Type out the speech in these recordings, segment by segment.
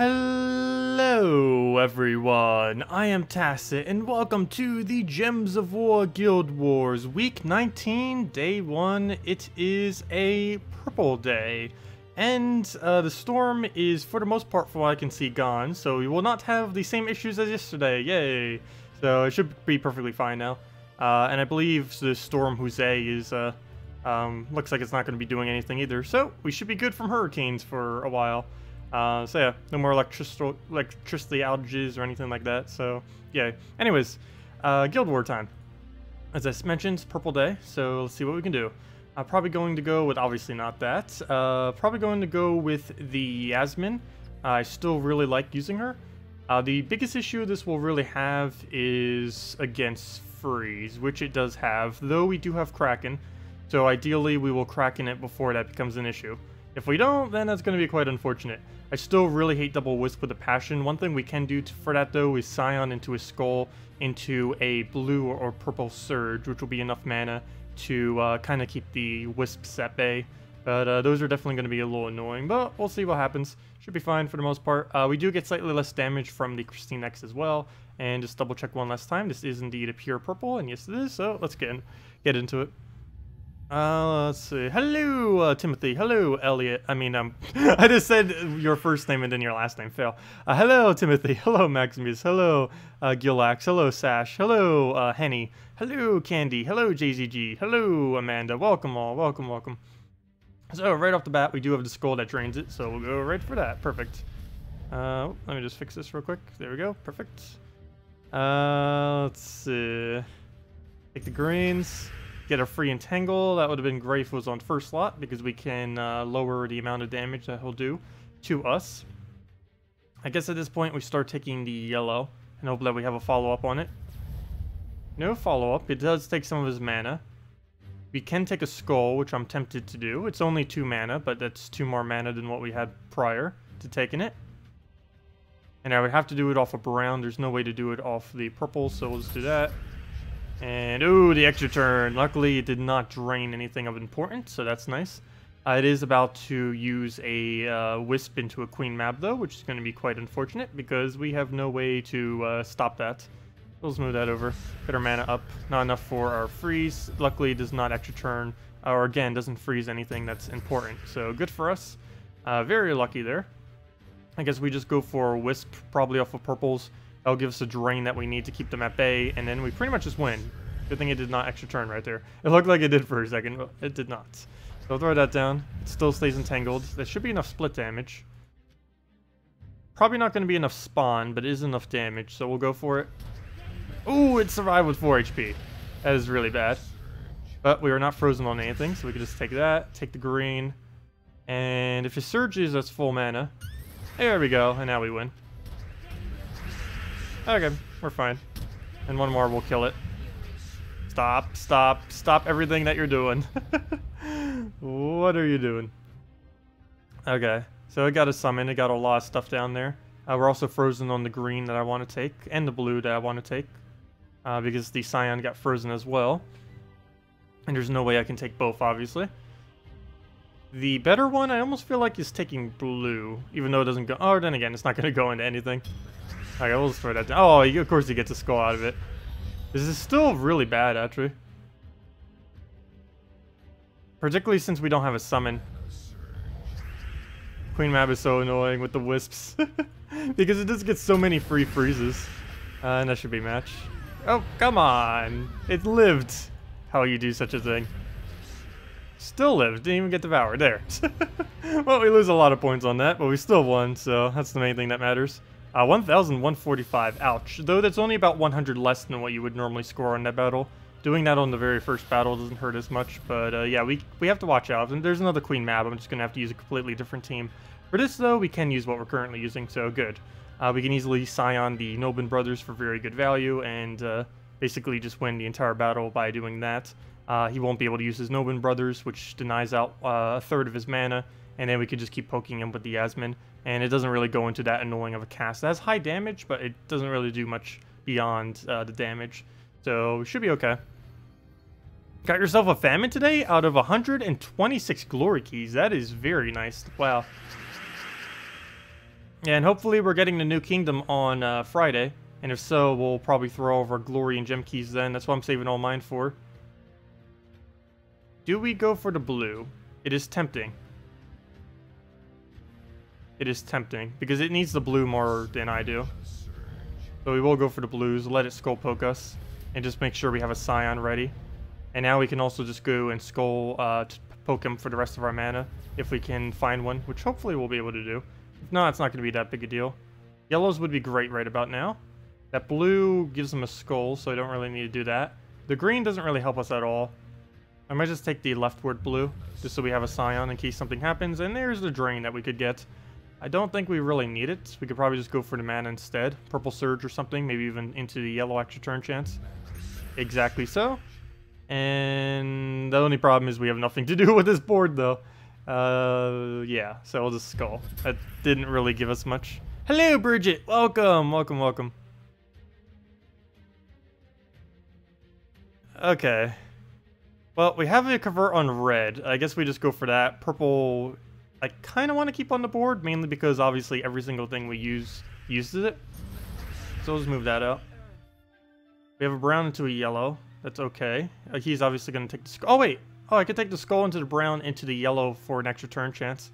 Hello everyone, I am Tacet and welcome to the Gems of War Guild Wars Week 19, Day 1. It is a purple day and the storm is for the most part from what I can see gone, so we will not have the same issues as yesterday, yay! So it should be perfectly fine now. And I believe the storm Jose is, looks like it's not going to be doing anything either, so we should be good from hurricanes for a while. So yeah, no more electricity outages or anything like that, so yeah. Anyways, Guild War time. As I mentioned, purple day, so let's see what we can do. I'm probably going to go with, obviously not that, probably going to go with the Yasmin. I still really like using her. The biggest issue this will really have is against freeze, which it does have, though we do have Kraken, so ideally we will Kraken it before that becomes an issue. If we don't, then that's going to be quite unfortunate. I still really hate double Wisp with a passion. One thing we can do for that though is Scion into a Skull into a blue or purple Surge, which will be enough mana to kind of keep the Wisps at bay. But those are definitely going to be a little annoying, but we'll see what happens. Should be fine for the most part. We do get slightly less damage from the KrissTigger as well. And just double check one last time. This is indeed a pure purple, and yes it is, so let's get into it. Let's see. Hello, Timothy. Hello, Elliot. I mean, I just said your first name and then your last name. Fail. Hello, Timothy. Hello, Maximuse. Hello, Gilax. Hello, Sash. Hello, Henny. Hello, Candy. Hello, JZG. Hello, Amanda. Welcome all. Welcome, welcome. So, right off the bat, we do have the skull that drains it, so we'll go right for that. Perfect. Let me just fix this real quick. There we go. Perfect. Let's see. Take the greens. Get a free entangle. That would have been great if it was on first slot because we can lower the amount of damage that he'll do to us. I guess at this point we start taking the yellow and hope that we have a follow-up on it. No follow-up. It does take some of his mana. We can take a skull, which I'm tempted to do. It's only 2 mana, but that's 2 more mana than what we had prior to taking it. And I would have to do it off of brown. There's no way to do it off the purple, so we'll just do that. And, ooh, the extra turn. Luckily, it did not drain anything of importance, so that's nice. It is about to use a Wisp into a Queen Mab, though, which is going to be quite unfortunate, because we have no way to stop that. We'll just move that over. Get our mana up. Not enough for our freeze. Luckily, it does not extra turn, or again, doesn't freeze anything that's important. So, good for us. Very lucky there. I guess we just go for a Wisp, probably off of purples. That'll give us a drain that we need to keep them at bay, and then we pretty much just win. Good thing it did not extra turn right there. It looked like it did for a second, but it did not. So I'll throw that down. It still stays entangled. That should be enough split damage. Probably not going to be enough spawn, but it is enough damage, so we'll go for it. Ooh, it survived with 4 HP. That is really bad. But we are not frozen on anything, so we can just take that, take the green, and if it surges, that's full mana. There we go, and now we win. Okay, we're fine. And one more will kill it. Stop, stop, stop everything that you're doing. What are you doing? Okay, so it got a summon. It got a lot of stuff down there. We're also frozen on the green that I want to take, and the blue that I want to take. Because the Scion got frozen as well. And there's no way I can take both, obviously. The better one, I almost feel like is taking blue. Even though it doesn't go... Oh, then again, it's not going to go into anything. Okay, we'll just throw that down. Oh, of course he gets a skull out of it. This is still really bad, actually. Particularly since we don't have a summon. Queen Mab is so annoying with the Wisps. Because it just gets so many free freezes. And that should be match. Oh, come on. It lived. How you do such a thing. Still lived. Didn't even get devoured. There. Well, we lose a lot of points on that, but we still won, so that's the main thing that matters. 1,145. Ouch. Though that's only about 100 less than what you would normally score on that battle. Doing that on the very first battle doesn't hurt as much, but yeah, we have to watch out. And there's another Queen Mab. I'm just going to have to use a completely different team. For this, though, we can use what we're currently using, so good. We can easily Scion the Nobin brothers for very good value, and basically just win the entire battle by doing that. He won't be able to use his Nobin brothers, which denies out a third of his mana, and then we could just keep poking him with the Yasmin. And it doesn't really go into that annoying of a cast. It has high damage, but it doesn't really do much beyond the damage. So, should be okay. Got yourself a famine today out of 126 glory keys. That is very nice. Wow. And hopefully we're getting the new kingdom on Friday. And if so, we'll probably throw over glory and gem keys then. That's what I'm saving all mine for. Do we go for the blue? It is tempting. It is tempting, because it needs the blue more than I do. So we will go for the blues, let it skull poke us, and just make sure we have a scion ready. And now we can also just go and skull to poke him for the rest of our mana, if we can find one, which hopefully we'll be able to do. If not, it's not going to be that big a deal. Yellows would be great right about now. That blue gives him a skull, so I don't really need to do that. The green doesn't really help us at all. I might just take the leftward blue, just so we have a scion in case something happens. And there's the drain that we could get. I don't think we really need it. We could probably just go for the mana instead. Purple Surge or something, maybe even into the yellow extra turn chance. Exactly so. And the only problem is we have nothing to do with this board, though. Yeah, so we'll just skull. That didn't really give us much. Hello, Bridget! Welcome, welcome, welcome. Okay. Well, we have a convert on red. I guess we just go for that. Purple, I kind of want to keep on the board, mainly because obviously every single thing we use uses it. So we'll just move that out. We have a brown into a yellow. That's okay. He's obviously going to take the skull. Oh, wait. Oh, I could take the skull into the brown, into the yellow for an extra turn chance.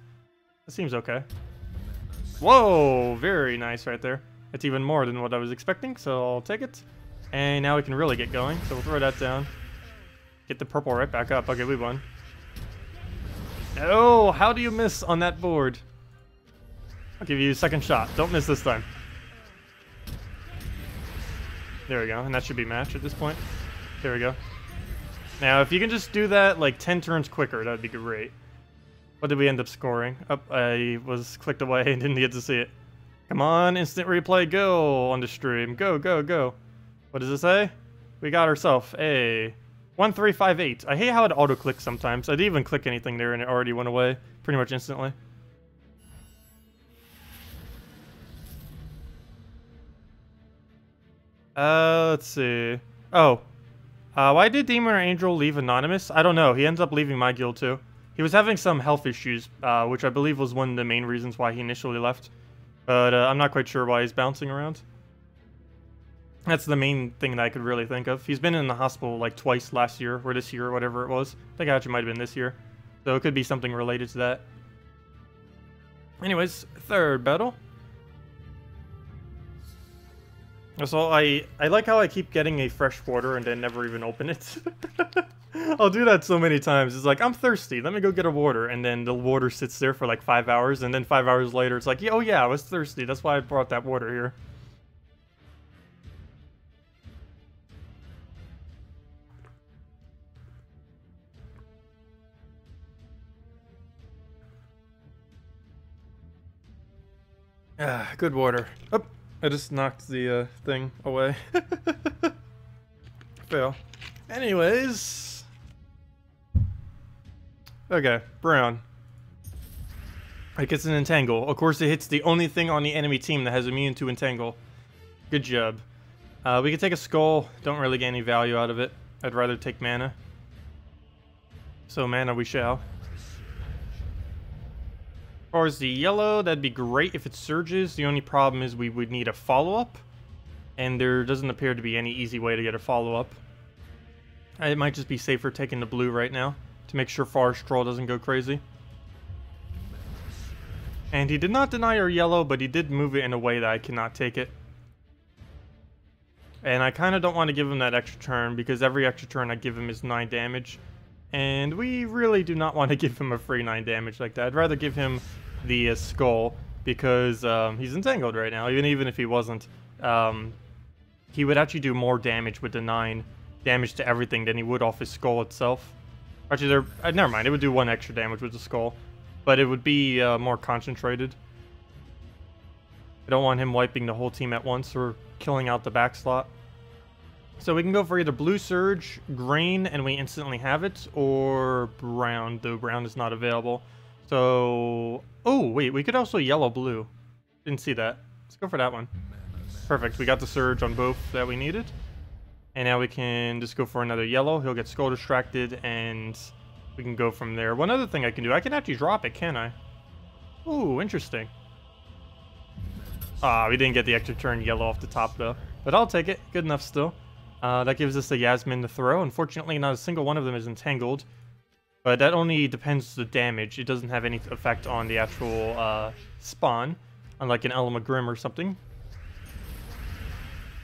That seems okay. Whoa, very nice right there. It's even more than what I was expecting, so I'll take it. And now we can really get going, so we'll throw that down. Get the purple right back up. Okay, we won. Oh, how do you miss on that board? I'll give you a second shot. Don't miss this time. There we go, and that should be match at this point. There we go. Now, if you can just do that like 10 turns quicker, that would be great. What did we end up scoring? Oh, I was clicked away and didn't get to see it. Come on, instant replay, go on the stream. Go, go, go. What does it say? We got ourselves a 1358. I hate how it auto-clicks sometimes. I didn't even click anything there and it already went away pretty much instantly. Let's see. Oh. Why did Demon or Angel leave anonymous? I don't know. He ends up leaving my guild too. He was having some health issues, which I believe was one of the main reasons why he initially left. But I'm not quite sure why he's bouncing around. That's the main thing that I could really think of. He's been in the hospital like twice last year, or this year, or whatever it was. I think it actually might have been this year. So it could be something related to that. Anyways, third battle. So I like how I keep getting a fresh water and then never even open it. I'll do that so many times. It's like, I'm thirsty, let me go get a water. And then the water sits there for like 5 hours. And then 5 hours later, it's like, oh yeah, I was thirsty. That's why I brought that water here. Ah, good water. Oh, I just knocked the thing away. Fail. Anyways. Okay, brown. It gets an entangle. Of course, it hits the only thing on the enemy team that has immune to entangle. Good job. We can take a skull. Don't really get any value out of it. I'd rather take mana. So mana we shall. As far as the yellow, that'd be great if it surges. The only problem is we would need a follow-up. And there doesn't appear to be any easy way to get a follow-up. It might just be safer taking the blue right now to make sure Forest Troll doesn't go crazy. And he did not deny our yellow, but he did move it in a way that I cannot take it. And I kind of don't want to give him that extra turn, because every extra turn I give him is 9 damage. And we really do not want to give him a free 9 damage like that. I'd rather give him the skull, because he's entangled right now. Even if he wasn't, he would actually do more damage with the 9 damage to everything than he would off his skull itself. Actually, never mind. It would do 1 extra damage with the skull, but it would be more concentrated. I don't want him wiping the whole team at once or killing out the back slot. So we can go for either blue surge, green, and we instantly have it, or brown, though brown is not available. So, oh wait, we could also yellow blue. Didn't see that. Let's go for that one. Perfect, we got the surge on both that we needed. And now we can just go for another yellow. He'll get skull distracted, and we can go from there. One other thing I can do, I can actually drop it, can I? Ooh, interesting. Ah, we didn't get the extra turn yellow off the top though. But I'll take it. Good enough still. That gives us a Yasmin to throw. Unfortunately, not a single one of them is entangled. But that only depends the damage. It doesn't have any effect on the actual spawn. Unlike an Element Grim or something.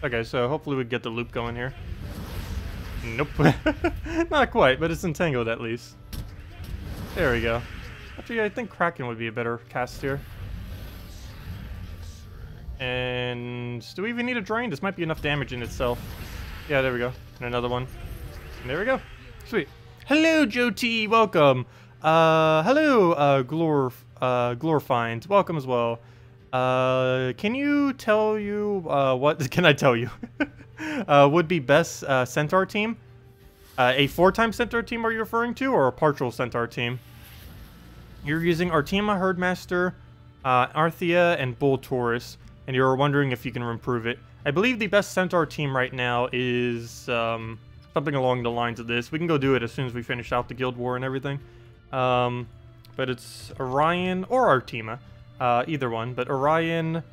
Okay, so hopefully we get the loop going here. Nope. Not quite, but it's entangled at least. There we go. Actually, I think Kraken would be a better cast here. And do we even need a drain? This might be enough damage in itself. Yeah, there we go. And another one. And there we go. Sweet. Hello, Joe T. Welcome. Hello, Glorifind. Welcome as well. Can you tell you what can I tell you? Would be best Centaur team? A 4-time Centaur team are you referring to, or a partial Centaur team? You're using Artima, Herdmaster, Arthea, and Bull Taurus, and you're wondering if you can improve it. I believe the best Centaur team right now is something along the lines of this. We can go do it as soon as we finish out the Guild War and everything. But it's Orion or Artima. Either one, but Orion,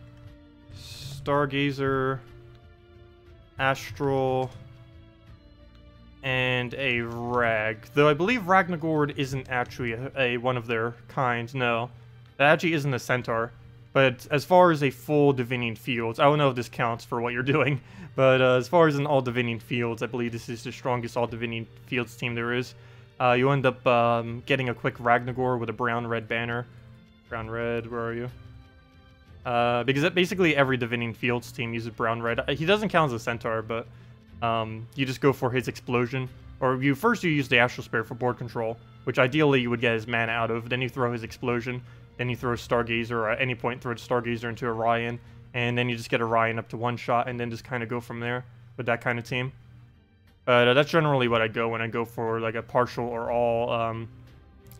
Stargazer, Astral, and a Rag. Though I believe Ragnarok isn't actually a one of their kinds, no. That actually isn't a Centaur. But as far as a full Divining Fields, I don't know if this counts for what you're doing, but as far as an all Divining Fields, I believe this is the strongest all Divining Fields team there is. You end up getting a quick Ragnarok with a brown-red banner. Brown-red, where are you? Because basically every Divining Fields team uses brown-red. He doesn't count as a Centaur, but you just go for his explosion. Or you use the Astral Spirit for board control, which ideally you would get his mana out of. Then you throw his explosion. Then you throw Stargazer, or at any point throw Stargazer into Orion. And then you just get Orion up to 1-shot, and then just kind of go from there with that kind of team. But that's generally what I go when I go for like a partial or all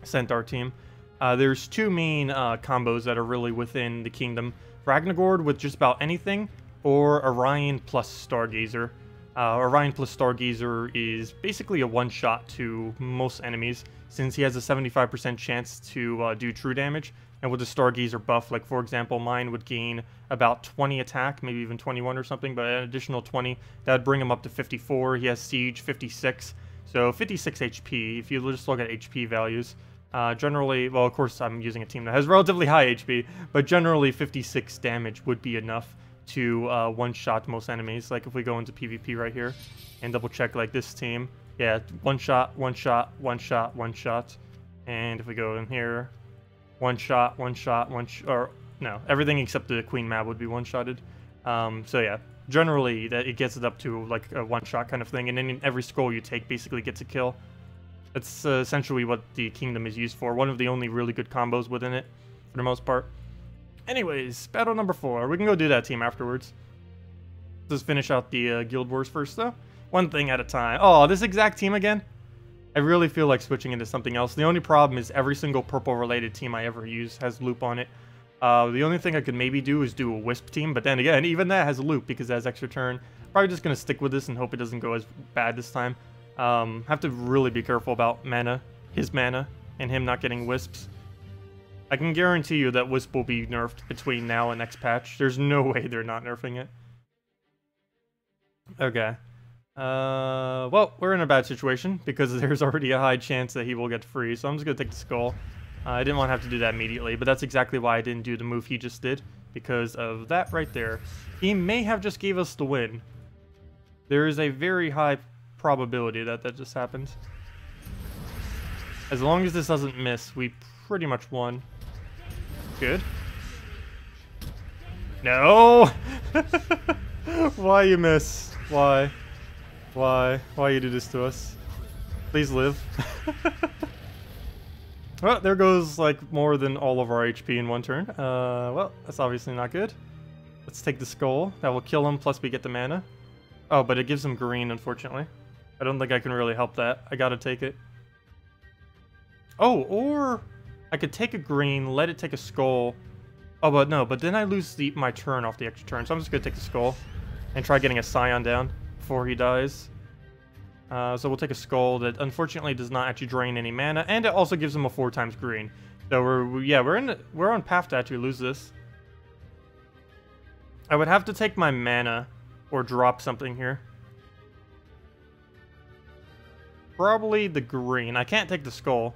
Centaur team. There's two main combos that are really within the kingdom. Ragnarok with just about anything, or Orion plus Stargazer. Orion plus Stargazer is basically a one-shot to most enemies, since he has a 75% chance to do true damage. And with the Stargazer buff, like for example, mine would gain about 20 attack, maybe even 21 or something, but an additional 20, that would bring him up to 54. He has Siege, 56. So 56 HP, if you just look at HP values. Generally, well, of course, I'm using a team that has relatively high HP, but generally 56 damage would be enough to one-shot most enemies. Like if we go into PvP right here and double-check like this team, yeah, one-shot, one-shot, one-shot, one-shot. And if we go in here, one-shot, one-shot, or no, everything except the Queen Mab would be one-shotted. So yeah, generally that it gets it up to like a one-shot kind of thing, and then every scroll you take basically gets a kill. That's essentially what the kingdom is used for. One of the only really good combos within it, for the most part. Anyways, battle number 4. We can go do that team afterwards. Let's finish out the Guild Wars first, though. One thing at a time. Oh, this exact team again? I really feel like switching into something else. The only problem is every single purple-related team I ever use has loop on it. The only thing I could maybe do is do a Wisp team, but then again, even that has a loop because it has extra turn. Probably just going to stick with this and hope it doesn't go as bad this time. Have to really be careful about mana, his mana, and him not getting Wisps. I can guarantee you that Wisp will be nerfed between now and next patch. There's no way they're not nerfing it. Okay. Well, we're in a bad situation because there's already a high chance that he will get free, so I'm just going to take the skull. I didn't want to have to do that immediately, but that's exactly why I didn't do the move he just did, because of that right there. He may have just gave us the win. There is a very high probability that that just happened. As long as this doesn't miss, we pretty much won. Good. No! Why you miss? Why? Why? Why you do this to us? Please live. Well, there goes like more than all of our HP in one turn. Well, that's obviously not good. Let's take the skull. That will kill him, plus we get the mana. Oh, but it gives him green, unfortunately. I don't think I can really help that. I gotta take it. Oh, or I could take a green, let it take a skull. Oh, but no, but then I lose my turn off the extra turn, so I'm just gonna take the skull and try getting a Scion down before he dies. So we'll take a skull that unfortunately does not actually drain any mana, and it also gives him a 4 times green. So we're on path to actually lose this. I would have to take my mana or drop something here. Probably the green. I can't take the skull.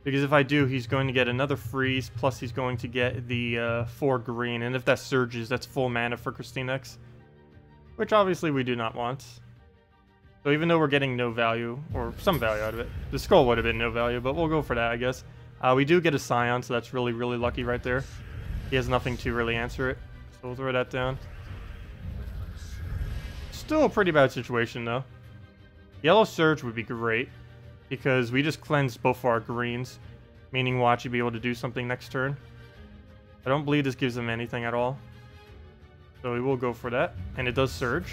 Because if I do, he's going to get another freeze, plus he's going to get the 4 green. And if that surges, that's full mana for KrissTigger. Which obviously we do not want. So even though we're getting no value, or some value out of it, the skull would have been no value, but we'll go for that, I guess. We do get a Scion, so that's really, really lucky right there. He has nothing to really answer it, so we'll throw that down. Still a pretty bad situation, though. Yellow Surge would be great, because we just cleansed both our greens, meaning we'll actually be able to do something next turn. I don't believe this gives him anything at all. So we will go for that, and it does Surge.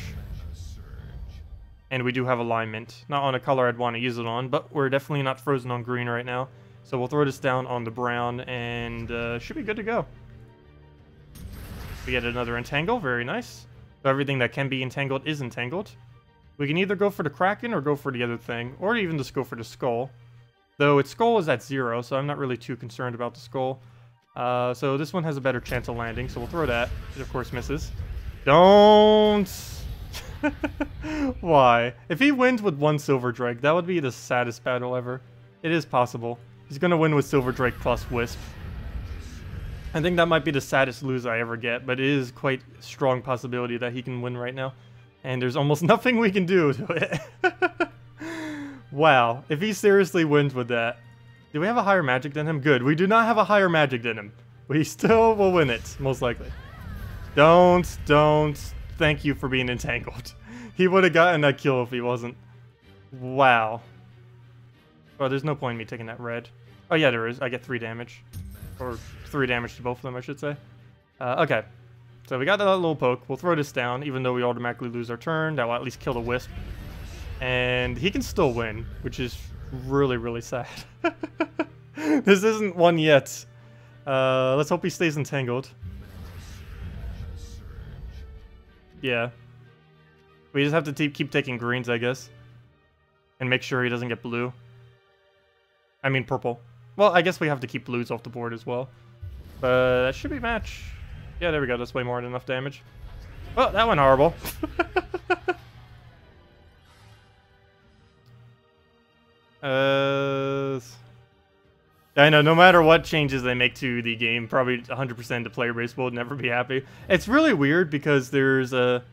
And we do have alignment. Not on a color I'd want to use it on, but we're definitely not frozen on green right now. So we'll throw this down on the brown, and should be good to go. We get another Entangle, very nice. So everything that can be entangled is entangled. We can either go for the Kraken or go for the other thing, or even just go for the Skull. Though its Skull is at 0, so I'm not really too concerned about the Skull. So this one has a better chance of landing, so we'll throw that. It of course misses. Don't... Why? If he wins with 1 Silver Drake, that would be the saddest battle ever. It is possible. He's gonna win with Silver Drake plus Wisp. I think that might be the saddest lose I ever get, but it is quite a strong possibility that he can win right now. And there's almost nothing we can do to it. Wow. If he seriously wins with that. Do we have a higher magic than him? Good. We do not have a higher magic than him. We still will win it, most likely. Don't. Thank you for being entangled. He would have gotten that kill if he wasn't. Wow. Oh, there's no point in me taking that red. Oh yeah, there is. I get 3 damage. Or 3 damage to both of them, I should say. Okay. So we got that little poke. We'll throw this down, even though we automatically lose our turn. That will at least kill the Wisp. And he can still win, which is really, really sad. This isn't one yet. Let's hope he stays entangled. Yeah. We just have to keep taking greens, I guess. And make sure he doesn't get blue. I mean purple. Well, I guess we have to keep blues off the board as well. But that should be match. Yeah, there we go. That's way more than enough damage. Oh, that went horrible. I know, no matter what changes they make to the game, probably 100% the player base will never be happy. It's really weird because there's a...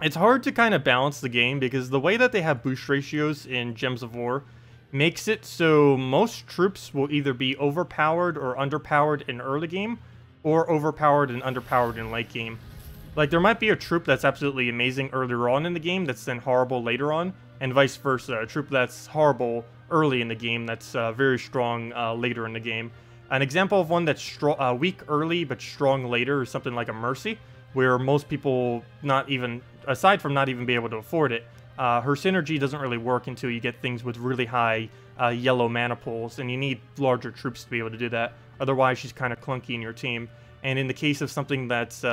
It's hard to kind of balance the game because the way that they have boost ratios in Gems of War makes it so most troops will either be overpowered or underpowered in early game, or overpowered and underpowered in late game. Like, there might be a troop that's absolutely amazing earlier on in the game that's then horrible later on, and vice versa. A troop that's horrible early in the game that's very strong later in the game. An example of one that's weak early but strong later is something like a Mercy, where most people not even, aside from not even be able to afford it, her synergy doesn't really work until you get things with really high yellow mana pools, and you need larger troops to be able to do that. Otherwise, she's kind of clunky in your team. And in the case of something that's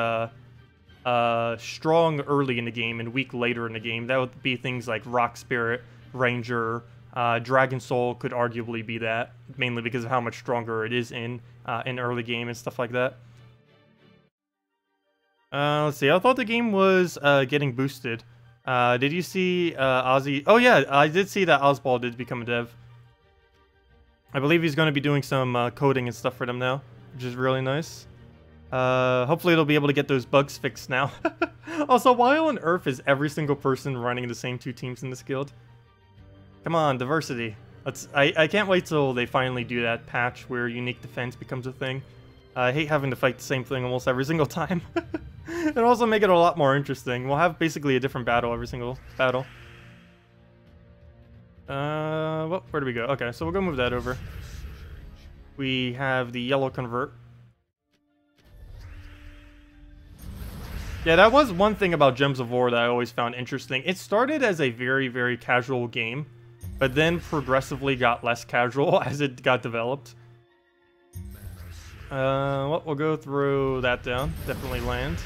strong early in the game and weak later in the game, that would be things like Rock Spirit, Ranger, Dragon Soul could arguably be that, mainly because of how much stronger it is in early game and stuff like that. Let's see, I thought the game was getting boosted. Did you see Ozzy? Oh yeah, I did see that Ozball did become a dev. I believe he's going to be doing some coding and stuff for them now, which is really nice. Hopefully it'll be able to get those bugs fixed now. Also, why on earth is every single person running the same 2 teams in this guild? Come on, diversity. I can't wait till they finally do that patch where unique defense becomes a thing. I hate having to fight the same thing almost every single time. It'll also make it a lot more interesting. We'll have basically a different battle every single battle. Well, where do we go? Okay, so we'll go move that over. We have the yellow convert. Yeah, that was one thing about Gems of War that I always found interesting. It started as a very, very casual game, but then progressively got less casual as it got developed. Well, we'll go through that down. Definitely land.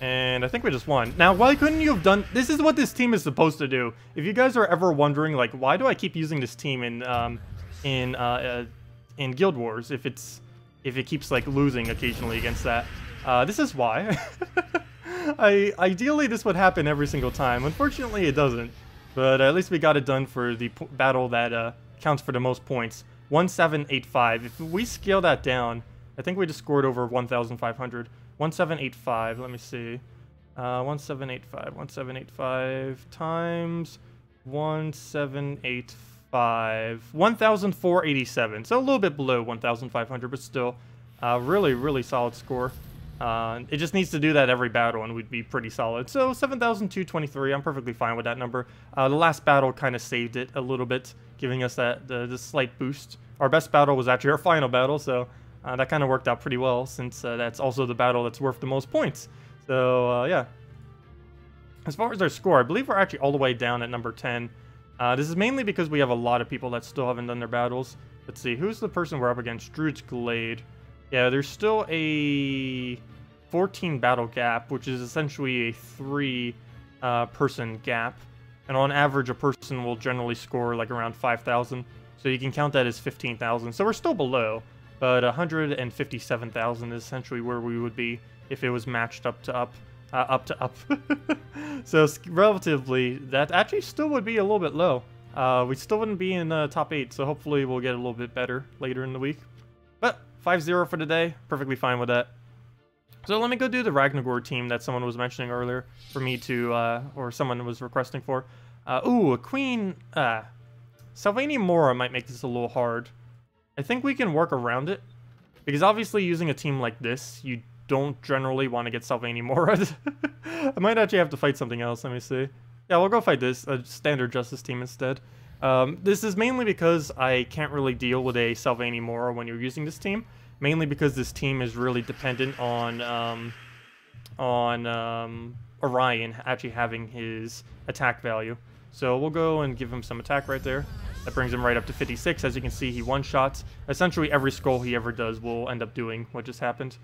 And I think we just won. Now, why couldn't you have done... This is what this team is supposed to do. If you guys are ever wondering, like, why do I keep using this team in Guild Wars if it's if it keeps like losing occasionally against that. This is why. Ideally this would happen every single time. Unfortunately it doesn't, but at least we got it done for the battle that counts for the most points. 1785. If we scale that down, I think we just scored over 1,500. 1785, let me see. 1785 times 1785. 1,487. So a little bit below 1,500, but still really, really solid score. It just needs to do that every battle and we'd be pretty solid. So 7,223, I'm perfectly fine with that number. The last battle kind of saved it a little bit, giving us that the slight boost. Our best battle was actually our final battle, so that kind of worked out pretty well, since that's also the battle that's worth the most points. So yeah. As far as our score, I believe we're actually all the way down at number 10. This is mainly because we have a lot of people that still haven't done their battles. Let's see, who's the person we're up against? Druid's Glade. Yeah, there's still a 14 battle gap, which is essentially a 3 person gap. And on average, a person will generally score like around 5,000. So you can count that as 15,000. So we're still below, but 157,000 is essentially where we would be if it was matched up to up. So relatively, that actually still would be a little bit low. We still wouldn't be in top 8, so hopefully we'll get a little bit better later in the week. But 5-0 for today, perfectly fine with that. So let me go do the Ragnarok team that someone was mentioning earlier for me to, or someone was requesting for. Ooh, a Queen, Sylvania Mora might make this a little hard. I think we can work around it, because obviously using a team like this, you don't generally want to get Sylvania Mora. I might actually have to fight something else, let me see. Yeah, we'll go fight this, a standard Justice team instead. This is mainly because I can't really deal with a Sylvania Mora when you're using this team. Mainly because this team is really dependent on Orion actually having his attack value. So we'll go and give him some attack right there. That brings him right up to 56. As you can see, he one-shots. Essentially every skull he ever does will end up doing what just happened.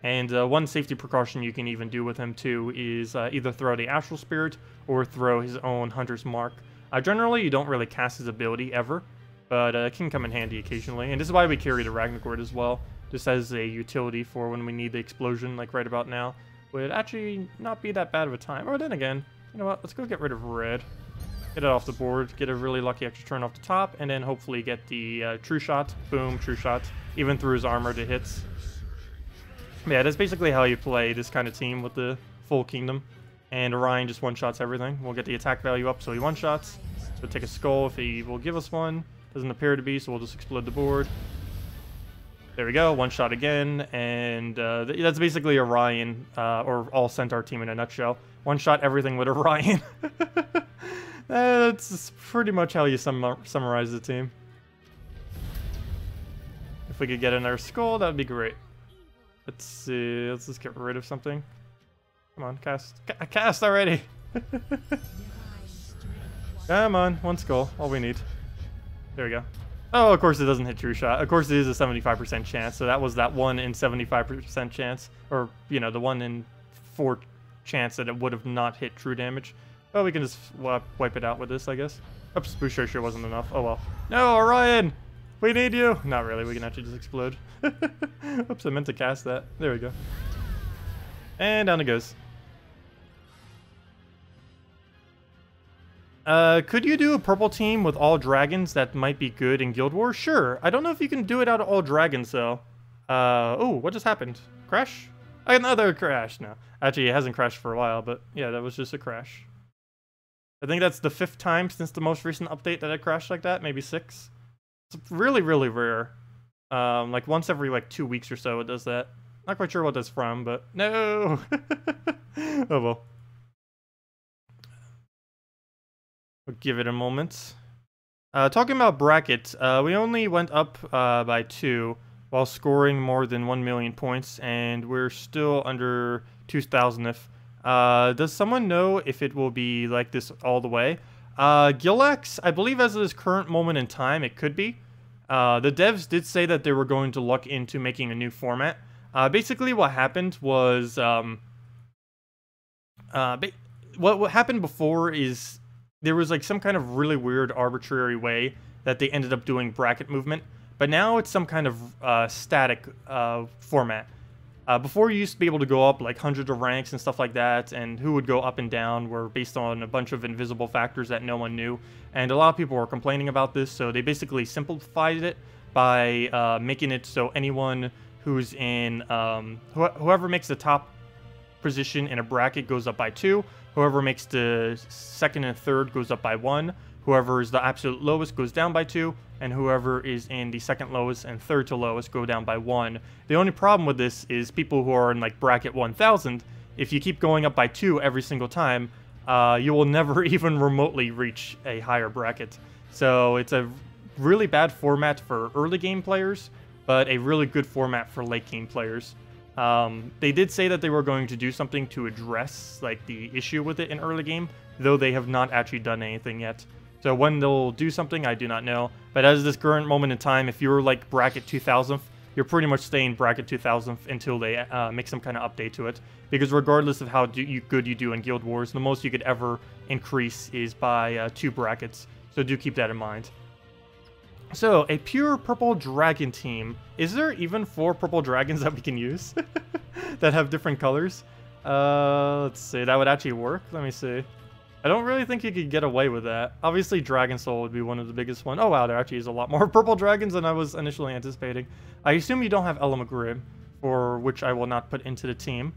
And one safety precaution you can even do with him too is either throw the Astral Spirit or throw his own Hunter's Mark. Generally, you don't really cast his ability ever, but it can come in handy occasionally. And this is why we carry the Ragnarok as well, just as a utility for when we need the explosion, like right about now. Would actually not be that bad of a time. Or then again, you know what, let's go get rid of red. Get it off the board, get a really lucky extra turn off the top, and then hopefully get the True Shot. Boom, True Shot. Even through his armor, it hits. Yeah, that's basically how you play this kind of team with the full kingdom. And Orion just one-shots everything. We'll get the attack value up, so he one-shots. So take a skull if he will give us one. Doesn't appear to be, so we'll just explode the board. There we go, one-shot again. And that's basically Orion, or all Centaur team in a nutshell. One-shot everything with Orion. That's pretty much how you summarize the team. If we could get another skull, that would be great. Let's see, let's just get rid of something. Come on, cast. Cast already! Come on, one skull, all we need. There we go. Oh, of course it doesn't hit True Shot. Of course it is a 75% chance, so that was that 1 in 75% chance. Or, you know, the 1 in 4 chance that it would have not hit true damage. Oh, we can just wipe it out with this, I guess. Oops, Boucher sure wasn't enough. Oh well. No, Orion! We need you! Not really, we can actually just explode. Oops, I meant to cast that. There we go. And down it goes. Could you do a purple team with all dragons that might be good in Guild Wars? Sure. I don't know if you can do it out of all dragons, though. Oh, what just happened? Crash? Another crash. No. Actually, it hasn't crashed for a while, but yeah, that was just a crash. I think that's the 5th time since the most recent update that it crashed like that. Maybe 6. It's really, really rare. Like once every like 2 weeks or so it does that. Not quite sure what that's from, but no! Oh well. We'll give it a moment. Talking about bracket, we only went up by 2 while scoring more than 1 million points, and we're still under 2,000 if. Does someone know if it will be like this all the way? Gillax, I believe as of this current moment in time, it could be. The devs did say that they were going to look into making a new format. Basically what happened was, what happened before is there was like some kind of really weird arbitrary way that they ended up doing bracket movement. but now it's some kind of static format. Before, you used to be able to go up like hundreds of ranks and stuff like that, and who would go up and down were based on a bunch of invisible factors that no one knew. And a lot of people were complaining about this, so they basically simplified it by making it so anyone who's in, whoever makes the top position in a bracket goes up by 2, whoever makes the second and third goes up by 1, whoever is the absolute lowest goes down by 2, and whoever is in the second lowest and third to lowest go down by 1. The only problem with this is people who are in like bracket 1000, if you keep going up by 2 every single time, you will never even remotely reach a higher bracket. So it's a really bad format for early game players, but a really good format for late game players. They did say that they were going to do something to address like the issue with it in early game, though they have not actually done anything yet. So when they'll do something, I do not know. But as this current moment in time, if you're like bracket 2000th, you're pretty much staying bracket 2000th until they make some kind of update to it. Because regardless of how good you do in Guild Wars, the most you could ever increase is by 2 brackets. So do keep that in mind. So, a pure purple dragon team. Is there even 4 purple dragons that we can use that have different colors? Let's see, that would actually work. Let me see. I don't really think you could get away with that. Obviously, Dragon Soul would be one of the biggest ones. Oh wow, there actually is a lot more purple dragons than I was initially anticipating. I assume you don't have Elamagrim, for which I will not put into the team.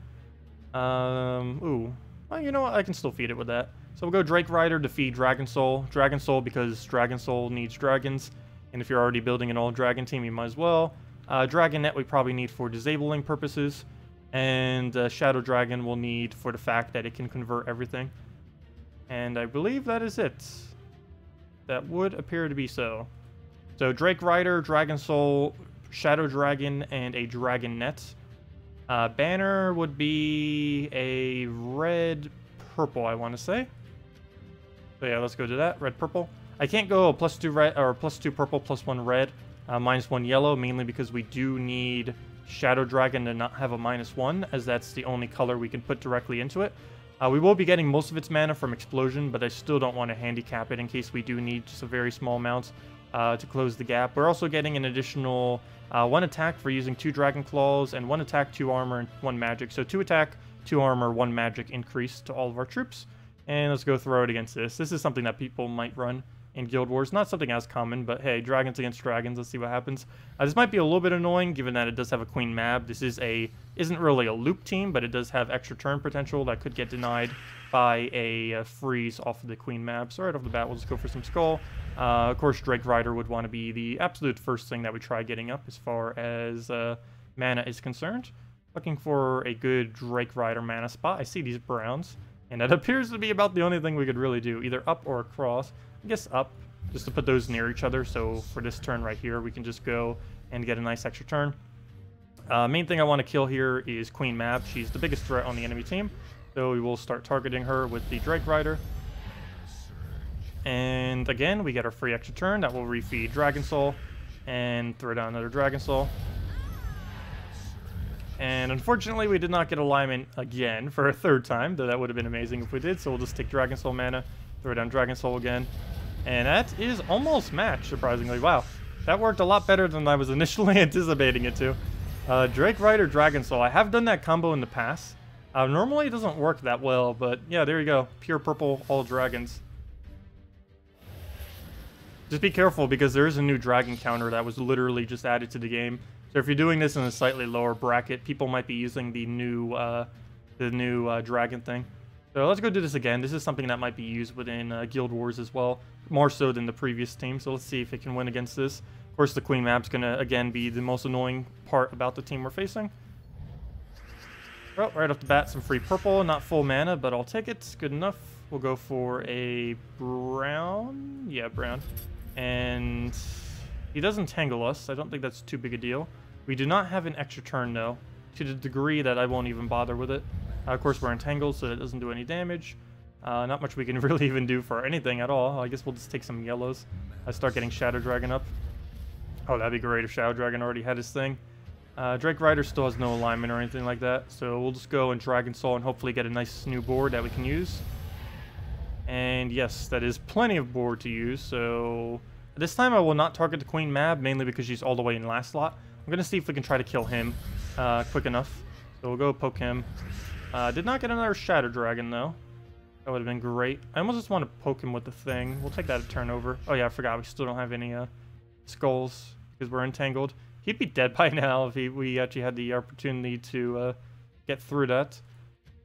Ooh. Well, you know what? I can still feed it with that. So we'll go Drake Rider to feed Dragon Soul. Dragon Soul because Dragon Soul needs dragons. And if you're already building an all-dragon team, you might as well. Dragon Net we probably need for disabling purposes. And Shadow Dragon we'll need for the fact that it can convert everything. And I believe that is it. That would appear to be so. So Drake Rider, Dragon Soul, Shadow Dragon, and a Dragon Net. Banner would be a red-purple, I want to say. So yeah, let's go to that. Red-purple. I can't go +2 red or +2 purple, +1 red, -1 yellow, mainly because we do need Shadow Dragon to not have a -1, as that's the only color we can put directly into it. We will be getting most of its mana from Explosion, but I still don't want to handicap it in case we do need just a very small amount to close the gap. We're also getting an additional 1 attack for using 2 Dragon Claws, and 1 attack, 2 armor, and 1 magic. So 2 attack, 2 armor, 1 magic increase to all of our troops. And let's go throw it against this. This is something that people might run in Guild Wars. Not something as common, but hey, dragons against dragons, let's see what happens. This might be a little bit annoying, given that it does have a Queen Mab. This isn't really a loop team, but it does have extra turn potential that could get denied by a freeze off of the Queen Mab. So right off the bat, we'll just go for some Skull. Of course, Drake Rider would want to be the absolute first thing that we try getting up as far as mana is concerned. Looking for a good Drake Rider mana spot. I see these browns, and that appears to be about the only thing we could really do, either up or across. I guess up, just to put those near each other, so for this turn right here, we can just go and get a nice extra turn. Main thing I want to kill here is Queen Mab. She's the biggest threat on the enemy team, so we will start targeting her with the Drake Rider. And again, we get our free extra turn that will refeed Dragon Soul, and throw down another Dragon Soul. And unfortunately, we did not get alignment again for a 3rd time, though that would have been amazing if we did, so we'll just take Dragon Soul mana, throw down Dragon Soul again. And that is almost matched, surprisingly. Wow, that worked a lot better than I was initially anticipating it to. Drake Rider, Dragon Soul. I have done that combo in the past. Normally it doesn't work that well, but yeah, there you go. Pure purple, all dragons. Just be careful, because there is a new dragon counter that was literally just added to the game. So if you're doing this in a slightly lower bracket, people might be using the new dragon thing. So let's go do this again. This is something that might be used within Guild Wars as well, more so than the previous team. So let's see if it can win against this. Of course, the Queen Map's going to, again, be the most annoying part about the team we're facing. Well, right off the bat, some free purple. Not full mana, but I'll take it. Good enough. We'll go for a brown. Yeah, brown. And he doesn't tangle us. I don't think that's too big a deal. We do not have an extra turn, though, to the degree that I won't even bother with it. Of course, we're entangled, so it doesn't do any damage. Not much we can really even do for anything at all. I guess we'll just take some yellows. I start getting Shadow Dragon up. Oh, that'd be great if Shadow Dragon already had his thing. Drake Rider still has no alignment or anything like that, so we'll just go and Dragon Soul and hopefully get a nice new board that we can use. And yes, that is plenty of board to use, so This time I will not target the Queen Mab, mainly because she's all the way in last slot. I'm going to see if we can try to kill him quick enough. So we'll go poke him. Did not get another Shadow Dragon, though. That would have been great. I almost just want to poke him with the thing. We'll take that a turn over. Oh, yeah, I forgot. We still don't have any skulls because we're entangled. He'd be dead by now if we actually had the opportunity to get through that.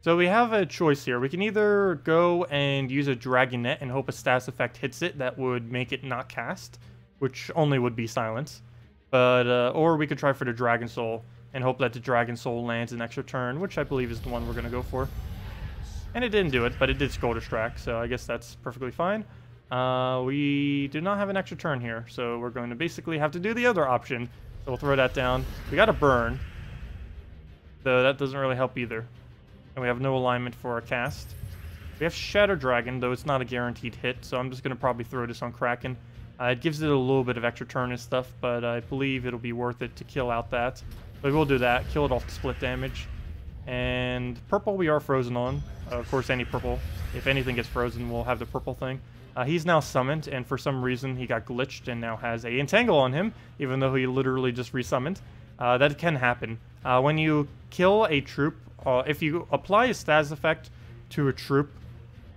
So we have a choice here. We can either go and use a Dragon Net and hope a status effect hits it that would make it not cast, which only would be silence. But or we could try for the Dragon Soul and hope that the Dragon Soul lands an extra turn, which I believe is the one we're going to go for. And it didn't do it, but it did Skull Distract, so I guess that's perfectly fine. We do not have an extra turn here, so we're going to basically have to do the other option. So we'll throw that down. We got a burn, though that doesn't really help either. And we have no alignment for our cast. We have Shadow Dragon, though it's not a guaranteed hit, so I'm just going to probably throw this on Kraken. It gives it a little bit of extra turn and stuff, but I believe it'll be worth it to kill out that. But we'll do that, kill it off the split damage. And purple we are frozen on. Of course, any purple, if anything gets frozen, we'll have the purple thing. He's now summoned, and for some reason he got glitched and now has a entangle on him, even though he literally just resummoned. That can happen. When you kill a troop, if you apply a status effect to a troop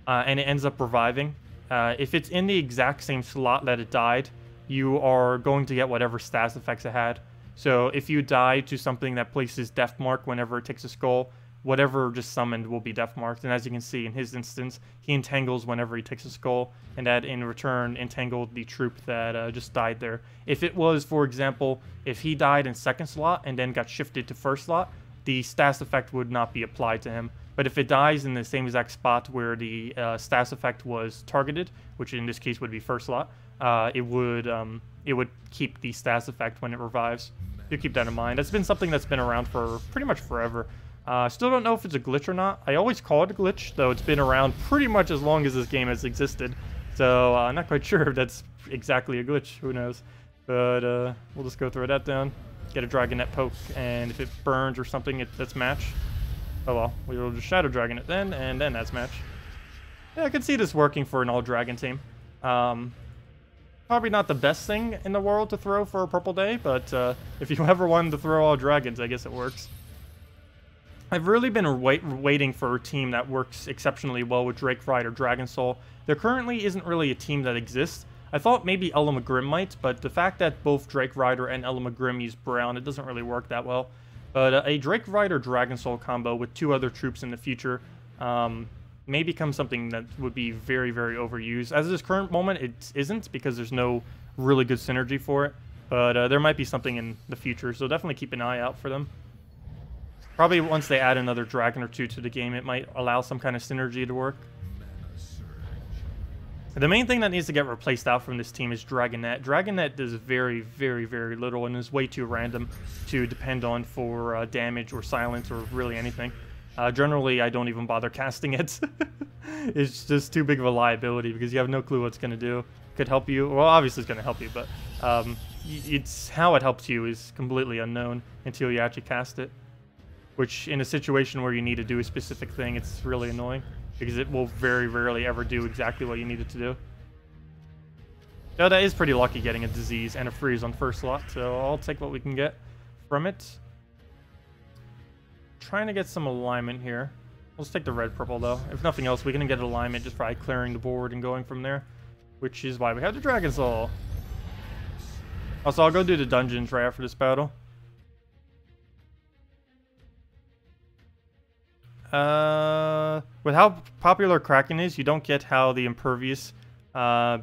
and it ends up reviving, if it's in the exact same slot that it died, you are going to get whatever status effects it had. So if you die to something that places death mark whenever it takes a skull, whatever just summoned will be death marked. And as you can see in his instance, he entangles whenever he takes a skull, and that in return entangled the troop that just died there. If it was, for example, if he died in second slot and then got shifted to first slot, the status effect would not be applied to him. But if it dies in the same exact spot where the status effect was targeted, which in this case would be first slot, it would keep the status effect when it revives. Do keep that in mind. That's been something that's been around for pretty much forever. Still don't know if it's a glitch or not. I always call it a glitch, though it's been around pretty much as long as this game has existed. So I'm not quite sure if that's exactly a glitch. Who knows? But we'll just go throw that down. Get a Dragon Net poke, and if it burns or something, that's match. Oh well, we will just Shadow Dragon it then, and then that's match. Yeah, I can see this working for an all-dragon team. Probably not the best thing in the world to throw for a purple day, but if you ever wanted to throw all dragons, I guess it works. I've really been waiting for a team that works exceptionally well with Drake Ride or Dragon Soul. There currently isn't really a team that exists. I thought maybe Ella McGrim might, but the fact that both Drake Rider and Ella McGrim use Brown, it doesn't really work that well. But a Drake Rider Dragon Soul combo with 2 other troops in the future may become something that would be very, very overused. As of this current moment, it isn't, because there's no really good synergy for it. But there might be something in the future, so definitely keep an eye out for them. Probably once they add another dragon or 2 to the game, it might allow some kind of synergy to work. The main thing that needs to get replaced out from this team is Dragon Net. Dragon Net does very, very, very little and is way too random to depend on for damage or silence or really anything. Generally, I don't even bother casting it. It's just too big of a liability because you have no clue what it's going to do. Could help you. Well, obviously it's going to help you, but it's how it helps you is completely unknown until you actually cast it. Which, in a situation where you need to do a specific thing, it's really annoying. Because it will very rarely ever do exactly what you need it to do. So that is pretty lucky getting a disease and a freeze on first slot, so I'll take what we can get from it. Trying to get some alignment here. Let's take the red-purple though. If nothing else, we can get alignment just by clearing the board and going from there. Which is why we have the Dragon Soul. Also, I'll go do the dungeons right after this battle. With how popular Kraken is, you don't get how the Impervious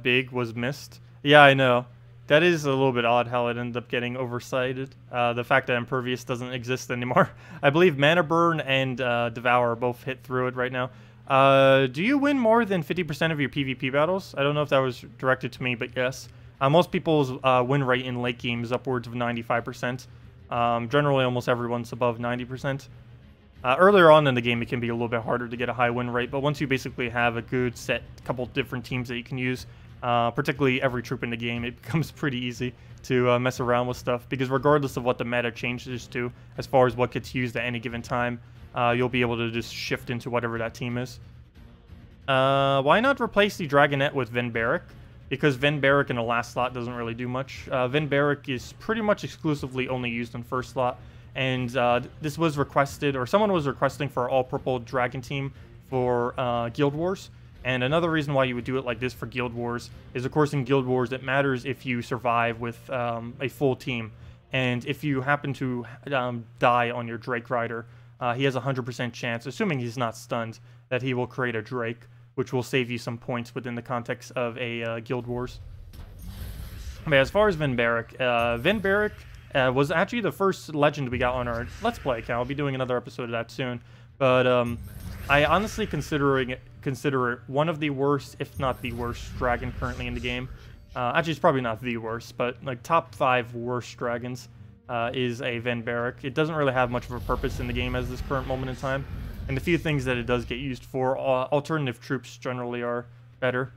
big was missed. Yeah, I know. That is a little bit odd how it ended up getting oversighted. The fact that Impervious doesn't exist anymore. I believe Mana Burn and Devour both hit through it right now. Do you win more than 50% of your PvP battles? I don't know if that was directed to me, but yes. Most people's win rate in late game is upwards of 95%. Generally, almost everyone's above 90%. Earlier on in the game, it can be a little bit harder to get a high win rate, but once you basically have a good set, couple different teams that you can use, particularly every troop in the game, it becomes pretty easy to mess around with stuff, because regardless of what the meta changes to, as far as what gets used at any given time, you'll be able to just shift into whatever that team is. Why not replace the Dragon Net with Dbarrel? because Venbarrick in the last slot doesn't really do much. Venbarrick is pretty much exclusively only used on first slot, and this was requested, or someone was requesting for all purple dragon team for Guild Wars. And another reason why you would do it like this for Guild Wars is, of course, in Guild Wars, it matters if you survive with a full team. And if you happen to die on your Drake Rider, he has a 100% chance, assuming he's not stunned, that he will create a Drake, which will save you some points within the context of a Guild Wars. But as far as Venbarrick, Venbarrick was actually the first legend we got on our Let's Play account. I'll be doing another episode of that soon. But I honestly consider it one of the worst, if not the worst, dragon currently in the game. Actually, it's probably not the worst, but like top 5 worst dragons is a Venbarrick. It doesn't really have much of a purpose in the game as this current moment in time. And the few things that it does get used for, alternative troops generally are better.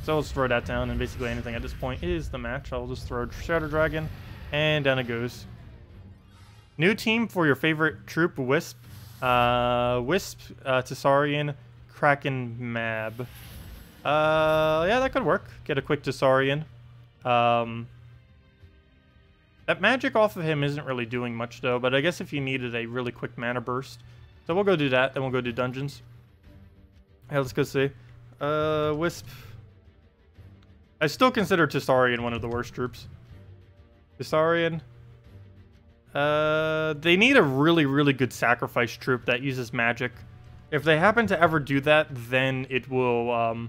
So let's throw that down, and basically anything at this point is the match. I'll just throw Shadow Dragon, and down it goes. New team for your favorite troop, Wisp. Wisp, Tessarian, Kraken, Mab. Yeah, that could work. Get a quick Tessarian. That magic off of him isn't really doing much, though, but I guess if you needed a really quick mana burst. So we'll go do that, then we'll go do dungeons. Yeah, let's go see. Wisp. I still consider Tessarian one of the worst troops. Tessarian. They need a really, really good sacrifice troop that uses magic. If they happen to ever do that, then it will,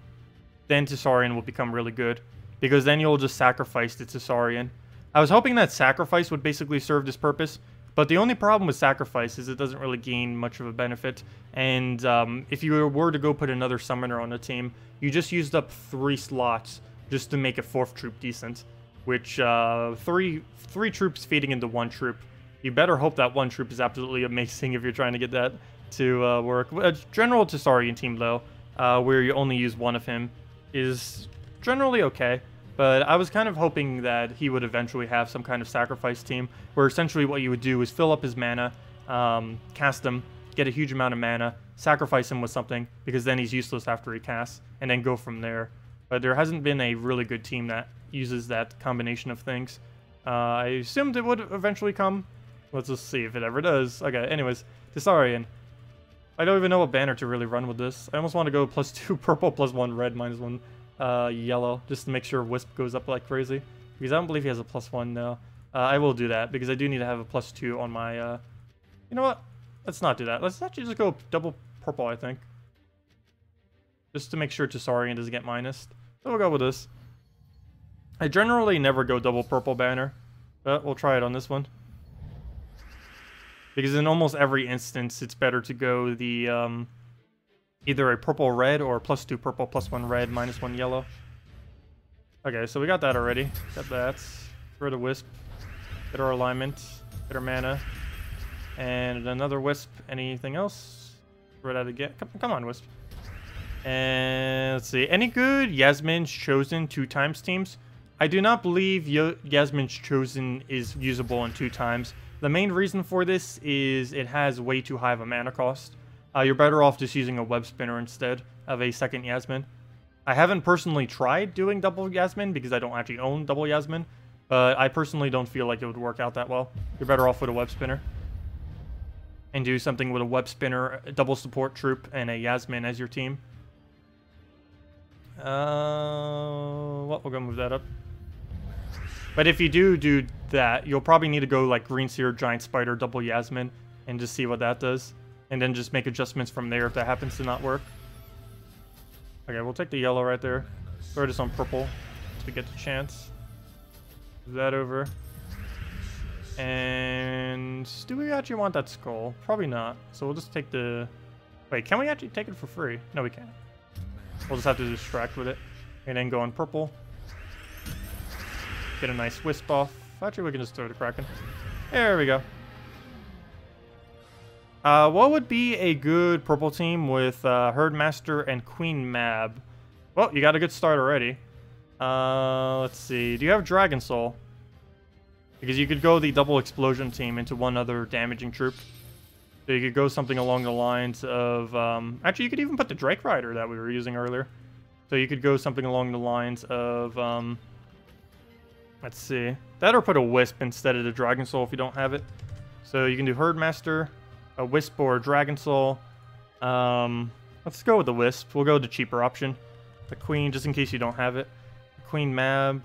then Tessarian will become really good. Because then you'll just sacrifice the Tessarian. I was hoping that sacrifice would basically serve this purpose, but the only problem with sacrifice is it doesn't really gain much of a benefit. And if you were to go put another summoner on the team, you just used up 3 slots just to make a 4th troop decent. Which, 3 troops feeding into 1 troop. You better hope that 1 troop is absolutely amazing if you're trying to get that to work. A general Tessarian team, though, where you only use 1 of him, is generally okay. But I was kind of hoping that he would eventually have some kind of sacrifice team, where essentially what you would do is fill up his mana, cast him, get a huge amount of mana, sacrifice him with something, because then he's useless after he casts, and then go from there. But there hasn't been a really good team that uses that combination of things. I assumed it would eventually come. Let's just see if it ever does. Okay, anyways, Tessarian. I don't even know what banner to really run with this. I almost want to go +2 purple, +1 red, -1 yellow, just to make sure Wisp goes up like crazy. Because I don't believe he has a +1 now. I will do that, because I do need to have a +2 on my, You know what? Let's not do that. Let's actually just go double purple, I think. Just to make sure Tessarian doesn't get minused. So we'll go with this. I generally never go double purple banner, but we'll try it on this one. Because in almost every instance, it's better to go the, either a purple red or +2 purple, +1 red, -1 yellow. Okay, so we got that already. Got that. Throw the Wisp. Get our alignment. Get our mana. And another Wisp. Anything else? Throw that again. Come on, Wisp. And let's see. Any good Yasmin's Chosen 2x teams? I do not believe Yasmin's Chosen is usable in 2x. The main reason for this is it has way too high of a mana cost. You're better off just using a web spinner instead of a second Yasmin. I haven't personally tried doing double Yasmin because I don't actually own double Yasmin, but I personally don't feel like it would work out that well. You're better off with a web spinner. And do something with a web spinner, a double support troop, and a Yasmin as your team. Well, we're gonna move that up. But if you do that, you'll probably need to go like Green Seer, Giant Spider, double Yasmin, and just see what that does. And then just make adjustments from there if that happens to not work. Okay, we'll take the yellow right there. Throw this on purple to get the chance. Move that over. And do we actually want that skull? Probably not. So we'll just take the... Wait, can we actually take it for free? No, we can't. We'll just have to distract with it. And then go on purple. Get a nice Wisp off. Actually, we can just throw the Kraken. There we go. What would be a good purple team with Herdmaster and Queen Mab? Well, you got a good start already. Let's see. Do you have Dragon Soul? Because you could go the double explosion team into one other damaging troop. So you could go something along the lines of... actually, you could even put the Drake Rider that we were using earlier. So you could go something along the lines of, let's see, that or put a Wisp instead of the Dragon Soul if you don't have it. So you can do Herdmaster, a Wisp or a Dragon Soul. Let's go with the Wisp. We'll go with the cheaper option. The Queen, just in case you don't have it. Queen Mab,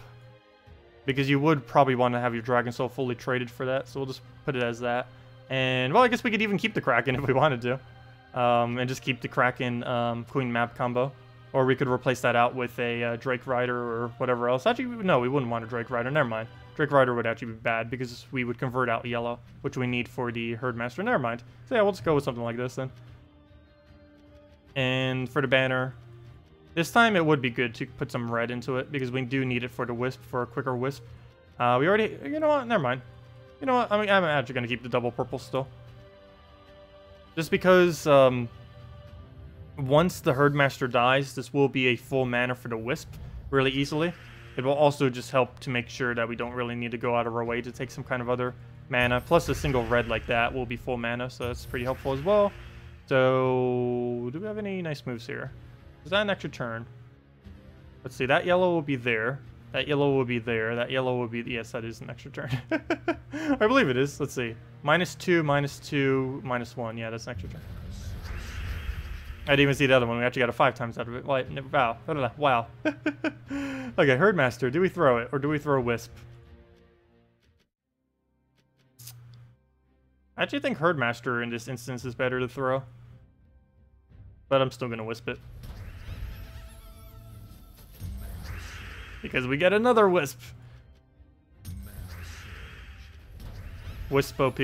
because you would probably want to have your Dragon Soul fully traded for that, so we'll just put it as that. And, well, I guess we could even keep the Kraken if we wanted to. And just keep the Kraken Queen Mab combo. Or we could replace that out with a Drake Rider or whatever else. Actually, no, we wouldn't want a Drake Rider. Never mind. Drake Rider would actually be bad because we would convert out yellow, which we need for the Herdmaster. Never mind. So yeah, we'll just go with something like this then. And for the banner, this time it would be good to put some red into it because we do need it for the Wisp, for a quicker Wisp. We already, you know what? Never mind. You know what? I mean, I'm actually going to keep the double purple still. Just because once the Herdmaster dies, this will be a full mana for the Wisp really easily. It will also just help to make sure that we don't really need to go out of our way to take some kind of other mana. Plus a single red like that will be full mana, so that's pretty helpful as well. So, do we have any nice moves here? Is that an extra turn? Let's see, that yellow will be there. That yellow will be there. That yellow will be... Yes, that is an extra turn. I believe it is. Let's see. -2, -2, -1. Yeah, that's an extra turn. I didn't even see the other one. We actually got a 5 times out of it. Wow. Wow. Okay, Herdmaster. Do we throw it? Or do we throw Wisp? I actually think Herdmaster in this instance is better to throw. But I'm still going to Wisp it. Because we get another Wisp. Wisp OP.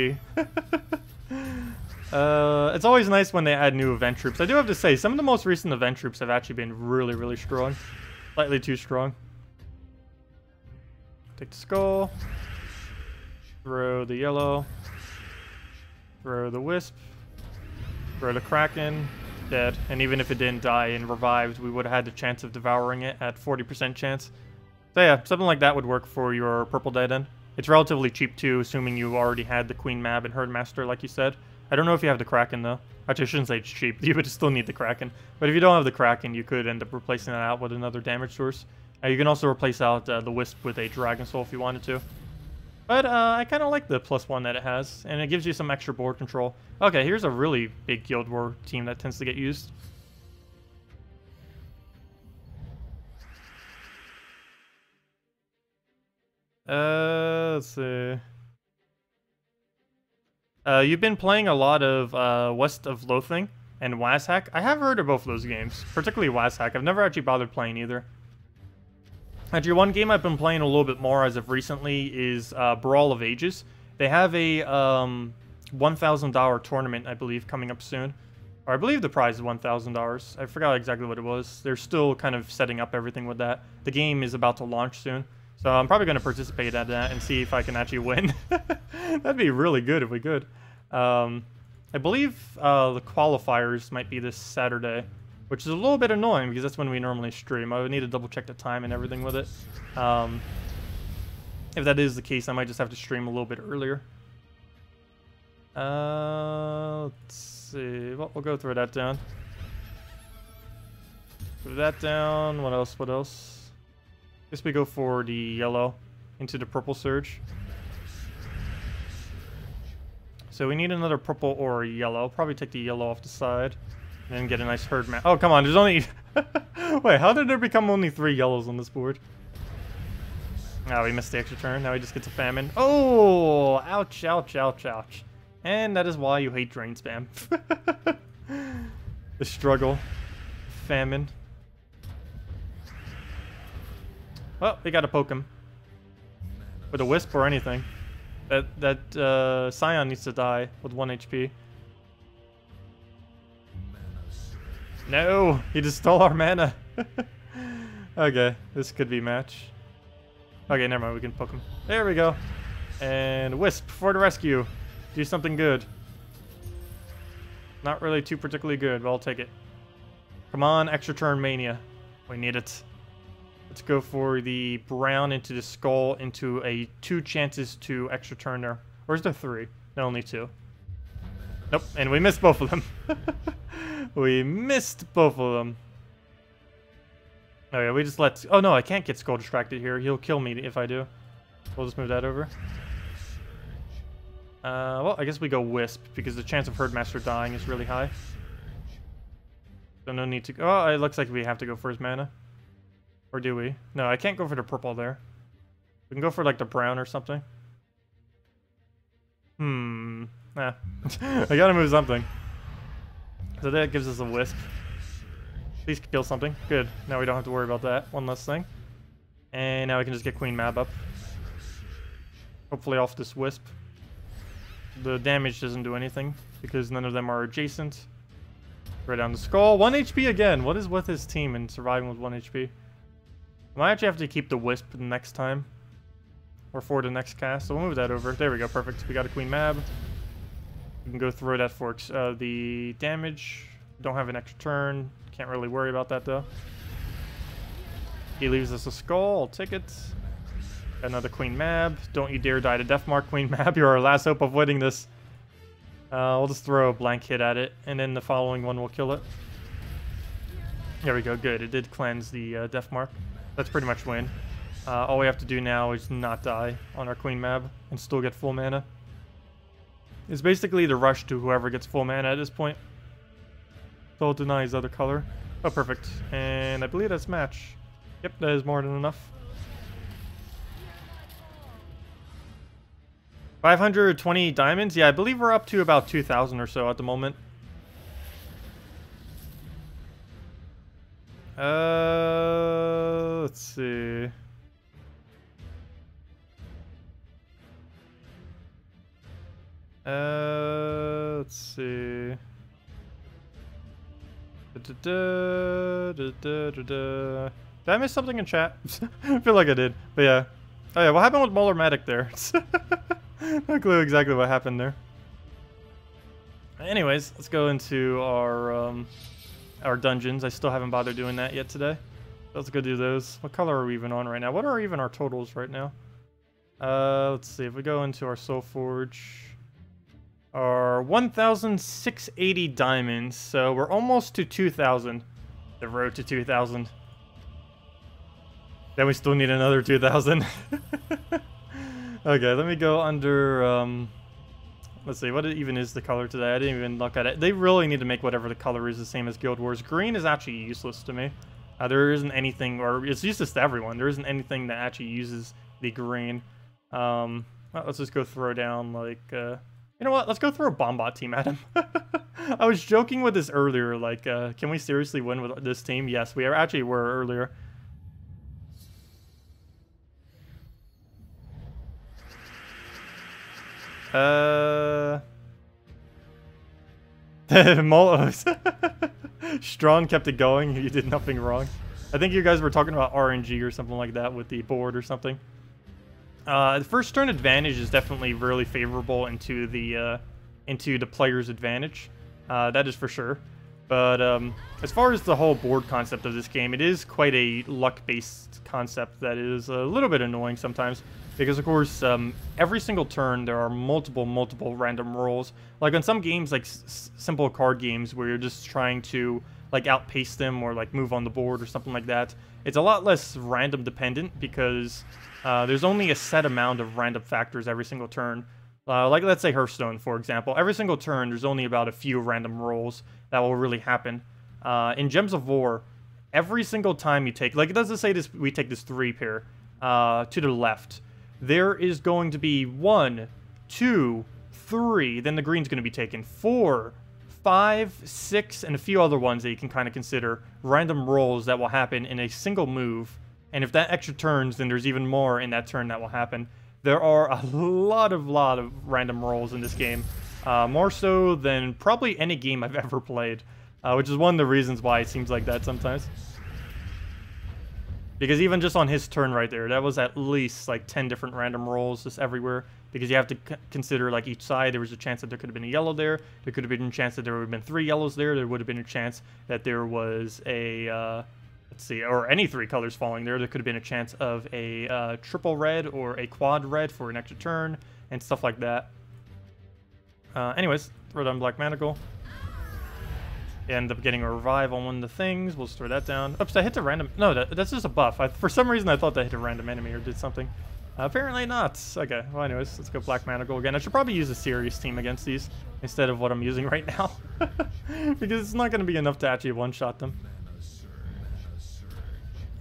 It's always nice when they add new event troops. I do have to say, some of the most recent event troops have actually been really, really strong. Slightly too strong. Take the skull. Throw the yellow. Throw the Wisp. Throw the Kraken. Dead. And even if it didn't die and revived, we would have had the chance of devouring it at 40% chance. So yeah, something like that would work for your purple dead end. It's relatively cheap too, assuming you already had the Queen Mab and Herdmaster, like you said. I don't know if you have the Kraken though. Actually, I shouldn't say it's cheap. You would still need the Kraken. But if you don't have the Kraken, you could end up replacing that out with another damage source. You can also replace out the Wisp with a Dragon Soul if you wanted to. But I kind of like the +1 that it has, and it gives you some extra board control. Okay, here's a really big Guild War team that tends to get used. Let's see. You've been playing a lot of West of Loathing and Wazhack. I have heard of both of those games, particularly Wazhack. I've never actually bothered playing either. Actually, one game I've been playing a little bit more as of recently is Brawl of Ages. They have a $1,000 tournament, I believe, coming up soon. Or I believe the prize is $1,000. I forgot exactly what it was. They're still kind of setting up everything with that. The game is about to launch soon. So I'm probably going to participate at that and see if I can actually win. That'd be really good if we could. I believe the qualifiers might be this Saturday, which is a little bit annoying because that's when we normally stream. I would need to double check the time and everything with it. If that is the case, I might just have to stream a little bit earlier. Let's see. Well, we'll go throw that down. Throw that down. What else? What else? Guess we go for the yellow into the purple surge. So we need another purple or a yellow. Probably take the yellow off the side. And then get a nice herd map. Oh, come on. There's only... Wait, how did there become only 3 yellows on this board? Oh, we missed the extra turn. Now he just gets a famine. Oh! Ouch, ouch, ouch, ouch. And that is why you hate drain spam. The struggle. Famine. Well, we gotta poke him. With a Wisp or anything. That Scion needs to die with 1 HP. No! He just stole our mana! Okay, this could be match. Okay, never mind, we can poke him. There we go. And Wisp for the rescue. Do something good. Not really too particularly good, but I'll take it. Come on, extra turn mania. We need it. Let's go for the brown into the skull into a 2 chances to extra turn there. Or is there 3? No, only 2. Nope, and we missed both of them. We missed both of them. Oh yeah, we just let... Oh no, I can't get Skull distracted here. He'll kill me if I do. We'll just move that over. Well, I guess we go Wisp, because the chance of Herdmaster dying is really high. So no need to... Oh, it looks like we have to go for his mana. Or do we? No, I can't go for the purple there. We can go for, like, the brown or something. I gotta move something. So that gives us a Wisp. Please kill something. Good. Now we don't have to worry about that. One less thing. And now we can just get Queen Mab up. Hopefully off this Wisp. The damage doesn't do anything, because none of them are adjacent. Right down the Skull. 1 HP again. What is with his team and surviving with 1 HP? I might actually have to keep the Wisp the next time. Or for the next cast. So we'll move that over. There we go. Perfect. We got a Queen Mab. We can go throw that for the damage. Don't have an extra turn. Can't really worry about that though. He leaves us a Skull. I'll take it. Another Queen Mab. Don't you dare die to Deathmark, Queen Mab. You're our last hope of winning this. We'll just throw a blank hit at it, and then the following one will kill it. There we go. Good. It did cleanse the Deathmark. That's pretty much win. All we have to do now is not die on our Queen Mab and still get full mana. It's basically the rush to whoever gets full mana at this point. So I'll deny his other color. Oh, perfect. And I believe that's match. Yep, that is more than enough. 520 diamonds? Yeah, I believe we're up to about 2,000 or so at the moment. Let's see. Let's see. Did I miss something in chat? I feel like I did, but yeah. Oh yeah, what happened with Molarmatic there? No clue exactly what happened there. Anyways, let's go into our dungeons. I still haven't bothered doing that yet today. Let's go do those. What color are we even on right now? What are even our totals right now? Let's see. If we go into our Soul Forge, our 1,680 diamonds. So we're almost to 2,000. The road to 2,000. Then we still need another 2,000. Okay, let me go under, let's see, what even is the color today? I didn't even look at it. They really need to make whatever the color is the same as Guild Wars. Green is actually useless to me. There isn't anything, or it's useless to everyone. There isn't anything that actually uses the green. Well, let's just go throw down, like, you know what? Let's go throw a Bombot team at him. I was joking with this earlier, like, can we seriously win with this team? Yes, we actually were earlier. Strong kept it going. You did nothing wrong. I think you guys were talking about RNG or something like that with the board or something. The first turn advantage is definitely really favorable into the player's advantage. That is for sure. But as far as the whole board concept of this game, it is quite a luck-based concept that is a little bit annoying sometimes. Because, of course, every single turn, there are multiple random rolls. Like, on some games, like simple card games, where you're just trying to, like, outpace them or, like, move on the board or something like that, it's a lot less random dependent because there's only a set amount of random factors every single turn. Like, let's say Hearthstone, for example. Every single turn, there's only about a few random rolls that will really happen. In Gems of War, every single time you take... Like, it doesn't say this. We take this 3 pair to the left. There is going to be 1, 2, 3, then the green's going to be taken, 4, 5, 6, and a few other ones that you can kind of consider random rolls that will happen in a single move. And if that extra turns, then there's even more in that turn that will happen. There are a lot of random rolls in this game, more so than probably any game I've ever played, which is one of the reasons why it seems like that sometimes. Because even just on his turn right there, that was at least like 10 different random rolls just everywhere. Because you have to consider like each side. There was a chance that there could have been a yellow there. There could have been a chance that there would have been 3 yellows there. There would have been a chance that there was a, let's see, or any 3 colors falling there. There could have been a chance of a triple red or a quad red for an extra turn and stuff like that. Anyways, throw down Black Manacle. End up getting a revive on one of the things. We'll store that down. Oops, I hit a random... No, that's just a buff. For some reason, I thought that hit a random enemy or did something. Apparently not. Okay, well anyways, let's go Black Manacle again. I should probably use a serious team against these instead of what I'm using right now. Because it's not going to be enough to actually one-shot them.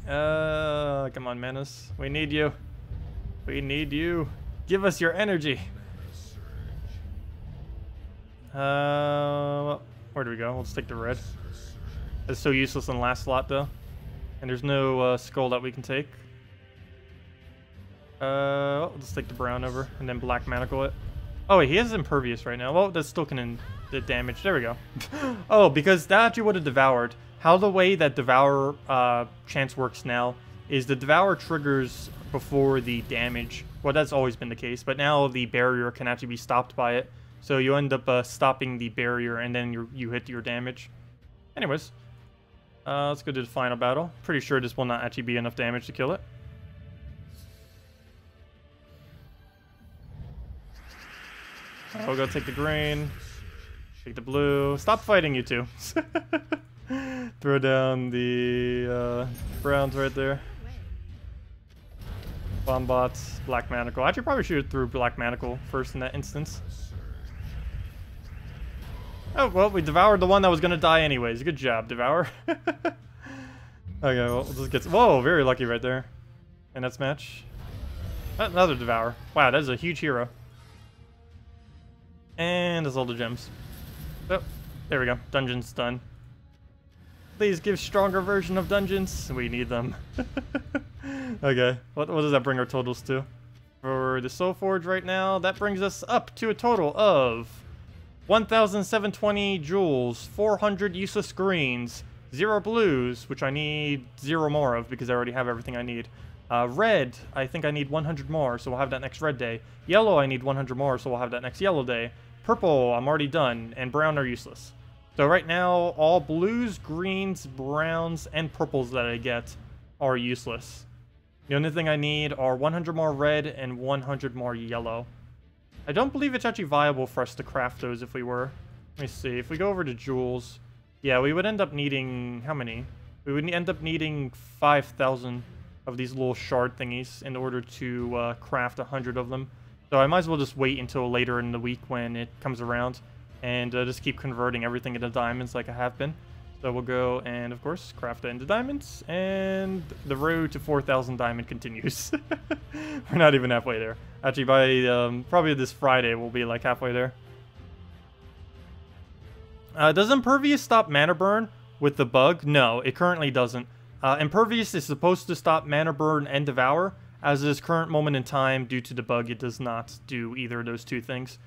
Come on, Menace. We need you. We need you. Give us your energy. Where do we go? Let's take the red. It's so useless in the last slot, though. And there's no skull that we can take. Let's take the brown over and then Black Manacle it. Oh wait, he has impervious right now. Well, that still can the damage. There we go. Oh, because that actually would have devoured. How the way that Devour chance works now is the Devour triggers before the damage. Well, that's always been the case, but now the barrier can actually be stopped by it. So you end up stopping the barrier and then you hit your damage. Anyways, let's go to the final battle. Pretty sure this will not actually be enough damage to kill it. We'll go take the green, take the blue. Stop fighting, you two. Throw down the browns right there. Bombots, Black Manacle. Actually, probably shoot it through Black Manacle first in that instance. Oh, well, we devoured the one that was going to die anyways. Good job, Devour. Okay, well, we'll just get... Whoa, very lucky right there. And that's match. Another Devour. Wow, that is a huge hero. And that's all the gems. Oh, there we go. Dungeon's done. Please give stronger version of dungeons. We need them. Okay, what does that bring our totals to? For the Soul Forge right now, that brings us up to a total of 1,720 jewels, 400 useless greens, 0 blues, which I need 0 more of because I already have everything I need. Red, I think I need 100 more, so we'll have that next red day. Yellow, I need 100 more, so we'll have that next yellow day. Purple, I'm already done, and brown are useless. So right now, all blues, greens, browns, and purples that I get are useless. The only thing I need are 100 more red and 100 more yellow. I don't believe it's actually viable for us to craft those if we were. Let me see. If we go over to jewels, yeah, we would end up needing... How many? We would end up needing 5,000 of these little shard thingies in order to craft 100 of them. So I might as well just wait until later in the week when it comes around and just keep converting everything into diamonds like I have been. So we'll go and, of course, craft it into diamonds, and the road to 4,000 diamond continues. We're not even halfway there. Actually, by probably this Friday, we'll be like halfway there. Does Impervious stop mana burn with the bug? No, it currently doesn't. Impervious is supposed to stop mana burn and devour. As this current moment in time, due to the bug, it does not do either of those two things.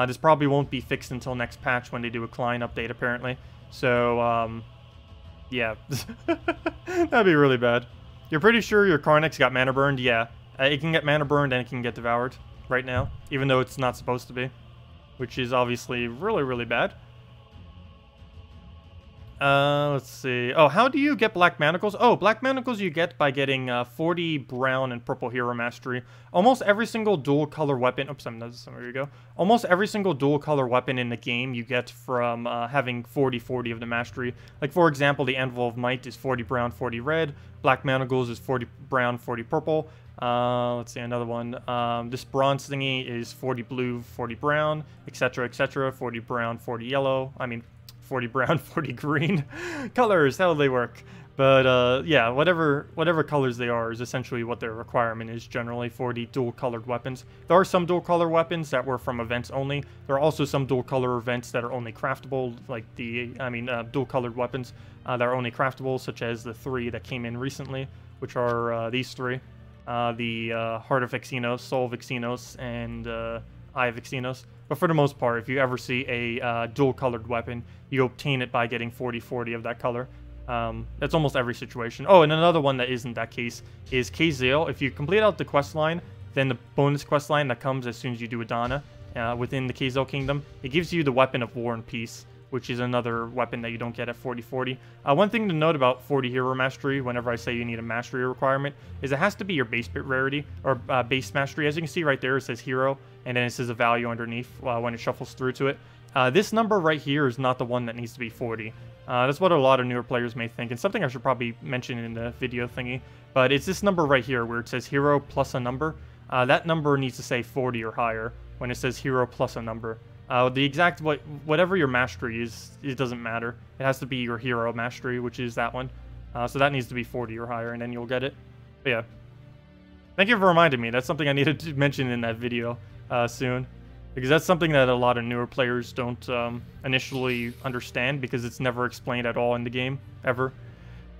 This probably won't be fixed until next patch when they do a client update, apparently. So, yeah. That'd be really bad. You're pretty sure your Karnix got mana burned? Yeah. It can get mana burned and it can get devoured right now, even though it's not supposed to be. Which is obviously really, really bad. Let's see. Oh, how do you get Black Manacles? Oh, Black Manacles you get by getting 40 brown and purple hero mastery. Almost every single dual color weapon... Oops, there you go. Almost every single dual color weapon in the game you get from having 40-40 of the mastery. Like, for example, the Anvil of Might is 40 brown, 40 red. Black Manacles is 40 brown, 40 purple. Let's see, another one. This bronze thingy is 40 blue, 40 brown, etc., etc. 40 brown, 40 yellow. I mean... 40 brown, 40 green. Colors, how they work. But yeah, whatever colors they are is essentially what their requirement is generally for the dual colored weapons. There are some dual color weapons that were from events only. There are also some dual color events that are only craftable, like dual colored weapons that are only craftable, such as the 3 that came in recently, which are these 3. The Heart of Xenos, Soul of Xenos, and Eye of Xenos. But for the most part, if you ever see a dual-colored weapon, you obtain it by getting 40-40 of that color. That's almost every situation. Oh, and another one that isn't that case is Kazale. If you complete out the quest line, then the bonus quest line that comes as soon as you do Adana within the Kazale Kingdom, it gives you the Weapon of War and Peace, which is another weapon that you don't get at 40-40. One thing to note about 40 hero mastery, whenever I say you need a mastery requirement, is it has to be your base bit rarity, or base mastery. As you can see right there, it says hero, and then it says a value underneath when it shuffles through to it. This number right here is not the one that needs to be 40. That's what a lot of newer players may think, and something I should probably mention in the video thingy. But it's this number right here where it says hero plus a number. That number needs to say 40 or higher when it says hero plus a number. The exact, whatever your mastery is, it doesn't matter. It has to be your hero mastery, which is that one. So that needs to be 40 or higher, and then you'll get it. But yeah. Thank you for reminding me. That's something I needed to mention in that video soon. Because that's something that a lot of newer players don't initially understand, because it's never explained at all in the game, ever.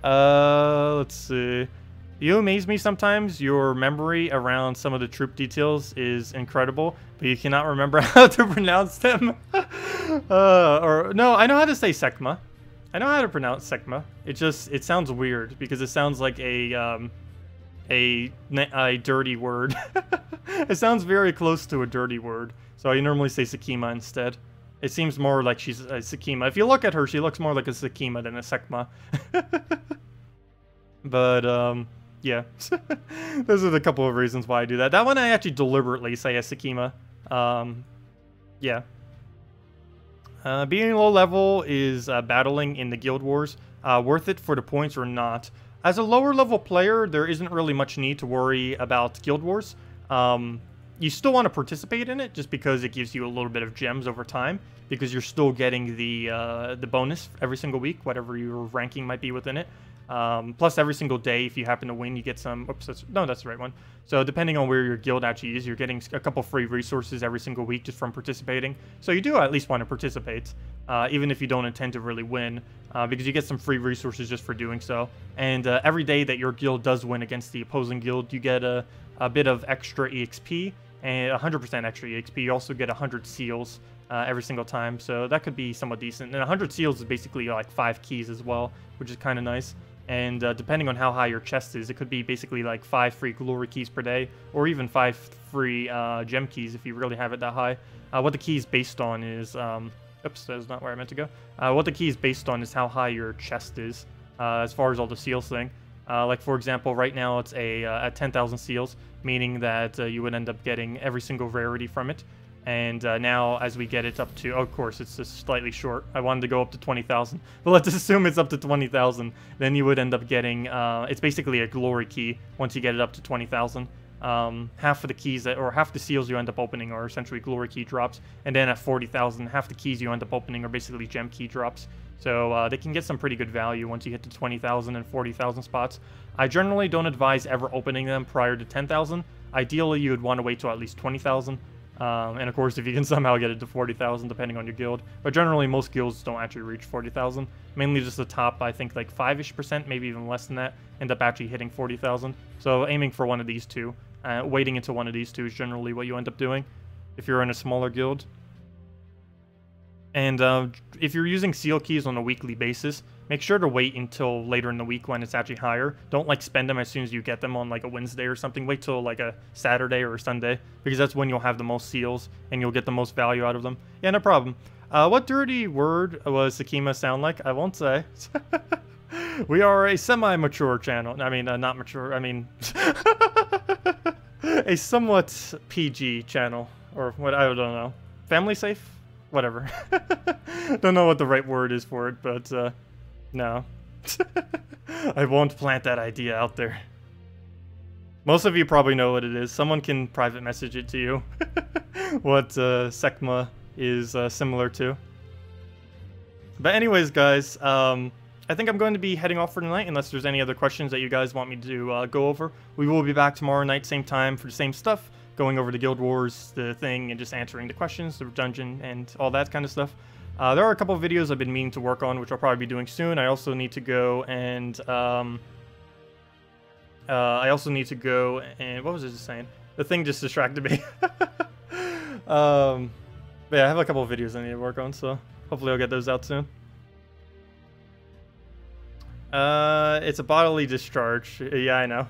Let's see. You amaze me sometimes. Your memory around some of the troop details is incredible, but you cannot remember how to pronounce them. Or no, I know how to say Sekma. I know how to pronounce Sekma. It sounds weird because it sounds like a dirty word. It sounds very close to a dirty word. So I normally say Sakima instead. It seems more like she's a Sakima. If you look at her, she looks more like a Sakima than a Sekma. But, yeah. Those are the couple of reasons why I do that. That one I actually deliberately say a Sakima. Yeah. Being low level is battling in the Guild Wars. Worth it for the points or not? As a lower level player, there isn't really much need to worry about Guild Wars. You still want to participate in it just because it gives you a little bit of gems over time, because you're still getting the bonus every single week, whatever your ranking might be within it. Plus every single day, if you happen to win, you get some... Oops, that's the right one. So depending on where your guild actually is, you're getting a couple free resources every single week just from participating. So you do at least want to participate, even if you don't intend to really win, because you get some free resources just for doing so. And every day that your guild does win against the opposing guild, you get a bit of extra EXP, and 100% extra EXP. You also get 100 seals every single time, so that could be somewhat decent. And 100 seals is basically like 5 keys as well, which is kind of nice. And depending on how high your chest is, it could be basically like 5 free glory keys per day, or even 5 free gem keys if you really have it that high. What the key is based on is... oops, that's not where I meant to go. What the key is based on is how high your chest is, as far as all the seals thing. Like, for example, right now it's at 10,000 seals, meaning that you would end up getting every single rarity from it. And now, as we get it up to... Oh, of course, it's just slightly short. I wanted to go up to 20,000. But let's assume it's up to 20,000. Then you would end up getting... it's basically a glory key once you get it up to 20,000. Half of the keys, or half the seals you end up opening are essentially glory key drops. And then at 40,000, half the keys you end up opening are basically gem key drops. So they can get some pretty good value once you hit to 20,000 and 40,000 spots. I generally don't advise ever opening them prior to 10,000. Ideally, you would want to wait till at least 20,000. And of course, if you can somehow get it to 40,000, depending on your guild. But generally, most guilds don't actually reach 40,000. Mainly just the top, I think, like 5-ish%, maybe even less than that, end up actually hitting 40,000. So aiming for one of these two. Waiting into one of these two is generally what you end up doing if you're in a smaller guild. And if you're using seal keys on a weekly basis, make sure to wait until later in the week when it's actually higher. Don't like spend them as soon as you get them on like a Wednesday or something. Wait till like a Saturday or a Sunday, because that's when you'll have the most seals and you'll get the most value out of them. Yeah, no problem. What dirty word was Sakima sound like? I won't say. We are a semi-mature channel. I mean, not mature. I mean, a somewhat PG channel, or what? I don't know. Family safe? Whatever. Don't know what the right word is for it, but no. I won't plant that idea out there. Most of you probably know what it is. Someone can private message it to you. What Sekma is similar to. But anyways, guys, I think I'm going to be heading off for tonight, unless there's any other questions that you guys want me to go over. We will be back tomorrow night, same time, for the same stuff. Going over the Guild Wars, the thing, and just answering the questions, the dungeon, and all that kind of stuff. There are a couple of videos I've been meaning to work on, which I'll probably be doing soon. I also need to go and... what was I just saying? The thing just distracted me. But yeah, I have a couple of videos I need to work on, so hopefully I'll get those out soon. It's a bodily discharge. Yeah, I know.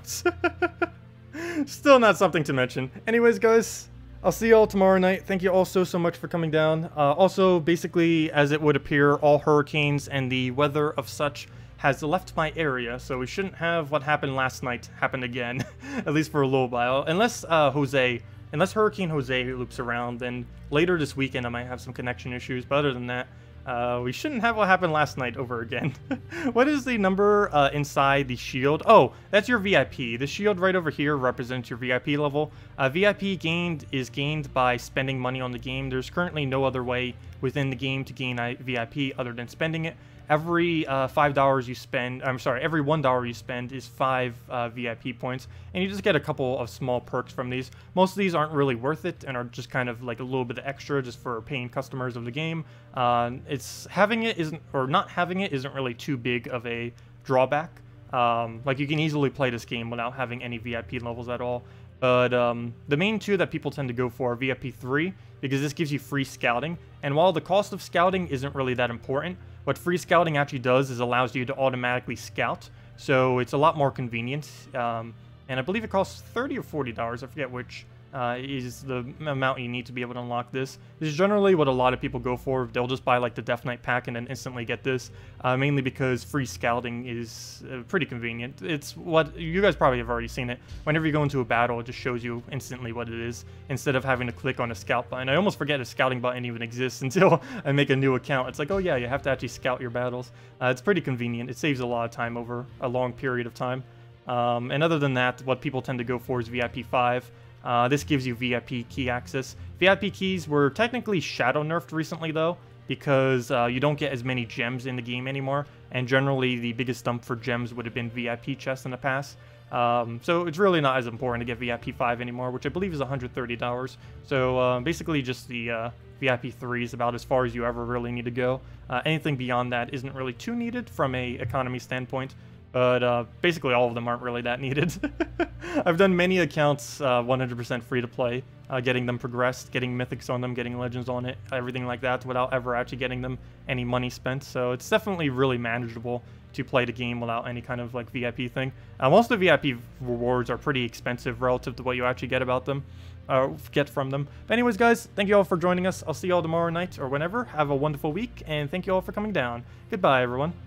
Still not something to mention. Anyways, guys, I'll see you all tomorrow night. Thank you all so much for coming down. Also, basically, as it would appear, all hurricanes and the weather of such has left my area, so we shouldn't have what happened last night happen again, at least for a little while. Unless, Jose, unless Hurricane Jose loops around, then later this weekend I might have some connection issues, but other than that, we shouldn't have what happened last night over again. What is the number inside the shield? Oh, that's your VIP. The shield right over here represents your VIP level. VIP gained is gained by spending money on the game. There's currently no other way within the game to gain VIP other than spending it. Every $5 you spend, every $1 you spend is 5 VIP points, and you just get a couple of small perks from these. Most of these aren't really worth it and are just kind of like a little bit extra just for paying customers of the game. It's having it isn't, or not having it isn't really too big of a drawback. Like you can easily play this game without having any VIP levels at all. But the main two that people tend to go for are VIP 3, because this gives you free scouting, and while the cost of scouting isn't really that important, what free scouting actually does is allows you to automatically scout, so it's a lot more convenient, and I believe it costs $30 or $40, I forget which, is the amount you need to be able to unlock this. This is generally what a lot of people go for. They'll just buy like the Death Knight pack and then instantly get this, mainly because free scouting is pretty convenient. It's what, you guys probably have already seen it. Whenever you go into a battle, it just shows you instantly what it is, instead of having to click on a scout button. I almost forget a scouting button even exists until I make a new account. It's like, oh yeah, you have to actually scout your battles. It's pretty convenient. It saves a lot of time over a long period of time. And other than that, what people tend to go for is VIP 5. This gives you VIP key access. VIP keys were technically shadow nerfed recently though, because you don't get as many gems in the game anymore, and generally the biggest dump for gems would have been VIP chests in the past. So it's really not as important to get VIP 5 anymore, which I believe is $130. So basically just the VIP 3 is about as far as you ever really need to go. Anything beyond that isn't really too needed from a economy standpoint. But basically all of them aren't really that needed. I've done many accounts 100% free to play, getting them progressed, getting mythics on them, getting legends on it, everything like that, without ever actually getting them any money spent. So it's definitely really manageable to play the game without any kind of like VIP thing. Most of the VIP rewards are pretty expensive relative to what you actually get about them, get from them. But anyways, guys, thank you all for joining us. I'll see you all tomorrow night or whenever. Have a wonderful week, and thank you all for coming down. Goodbye, everyone.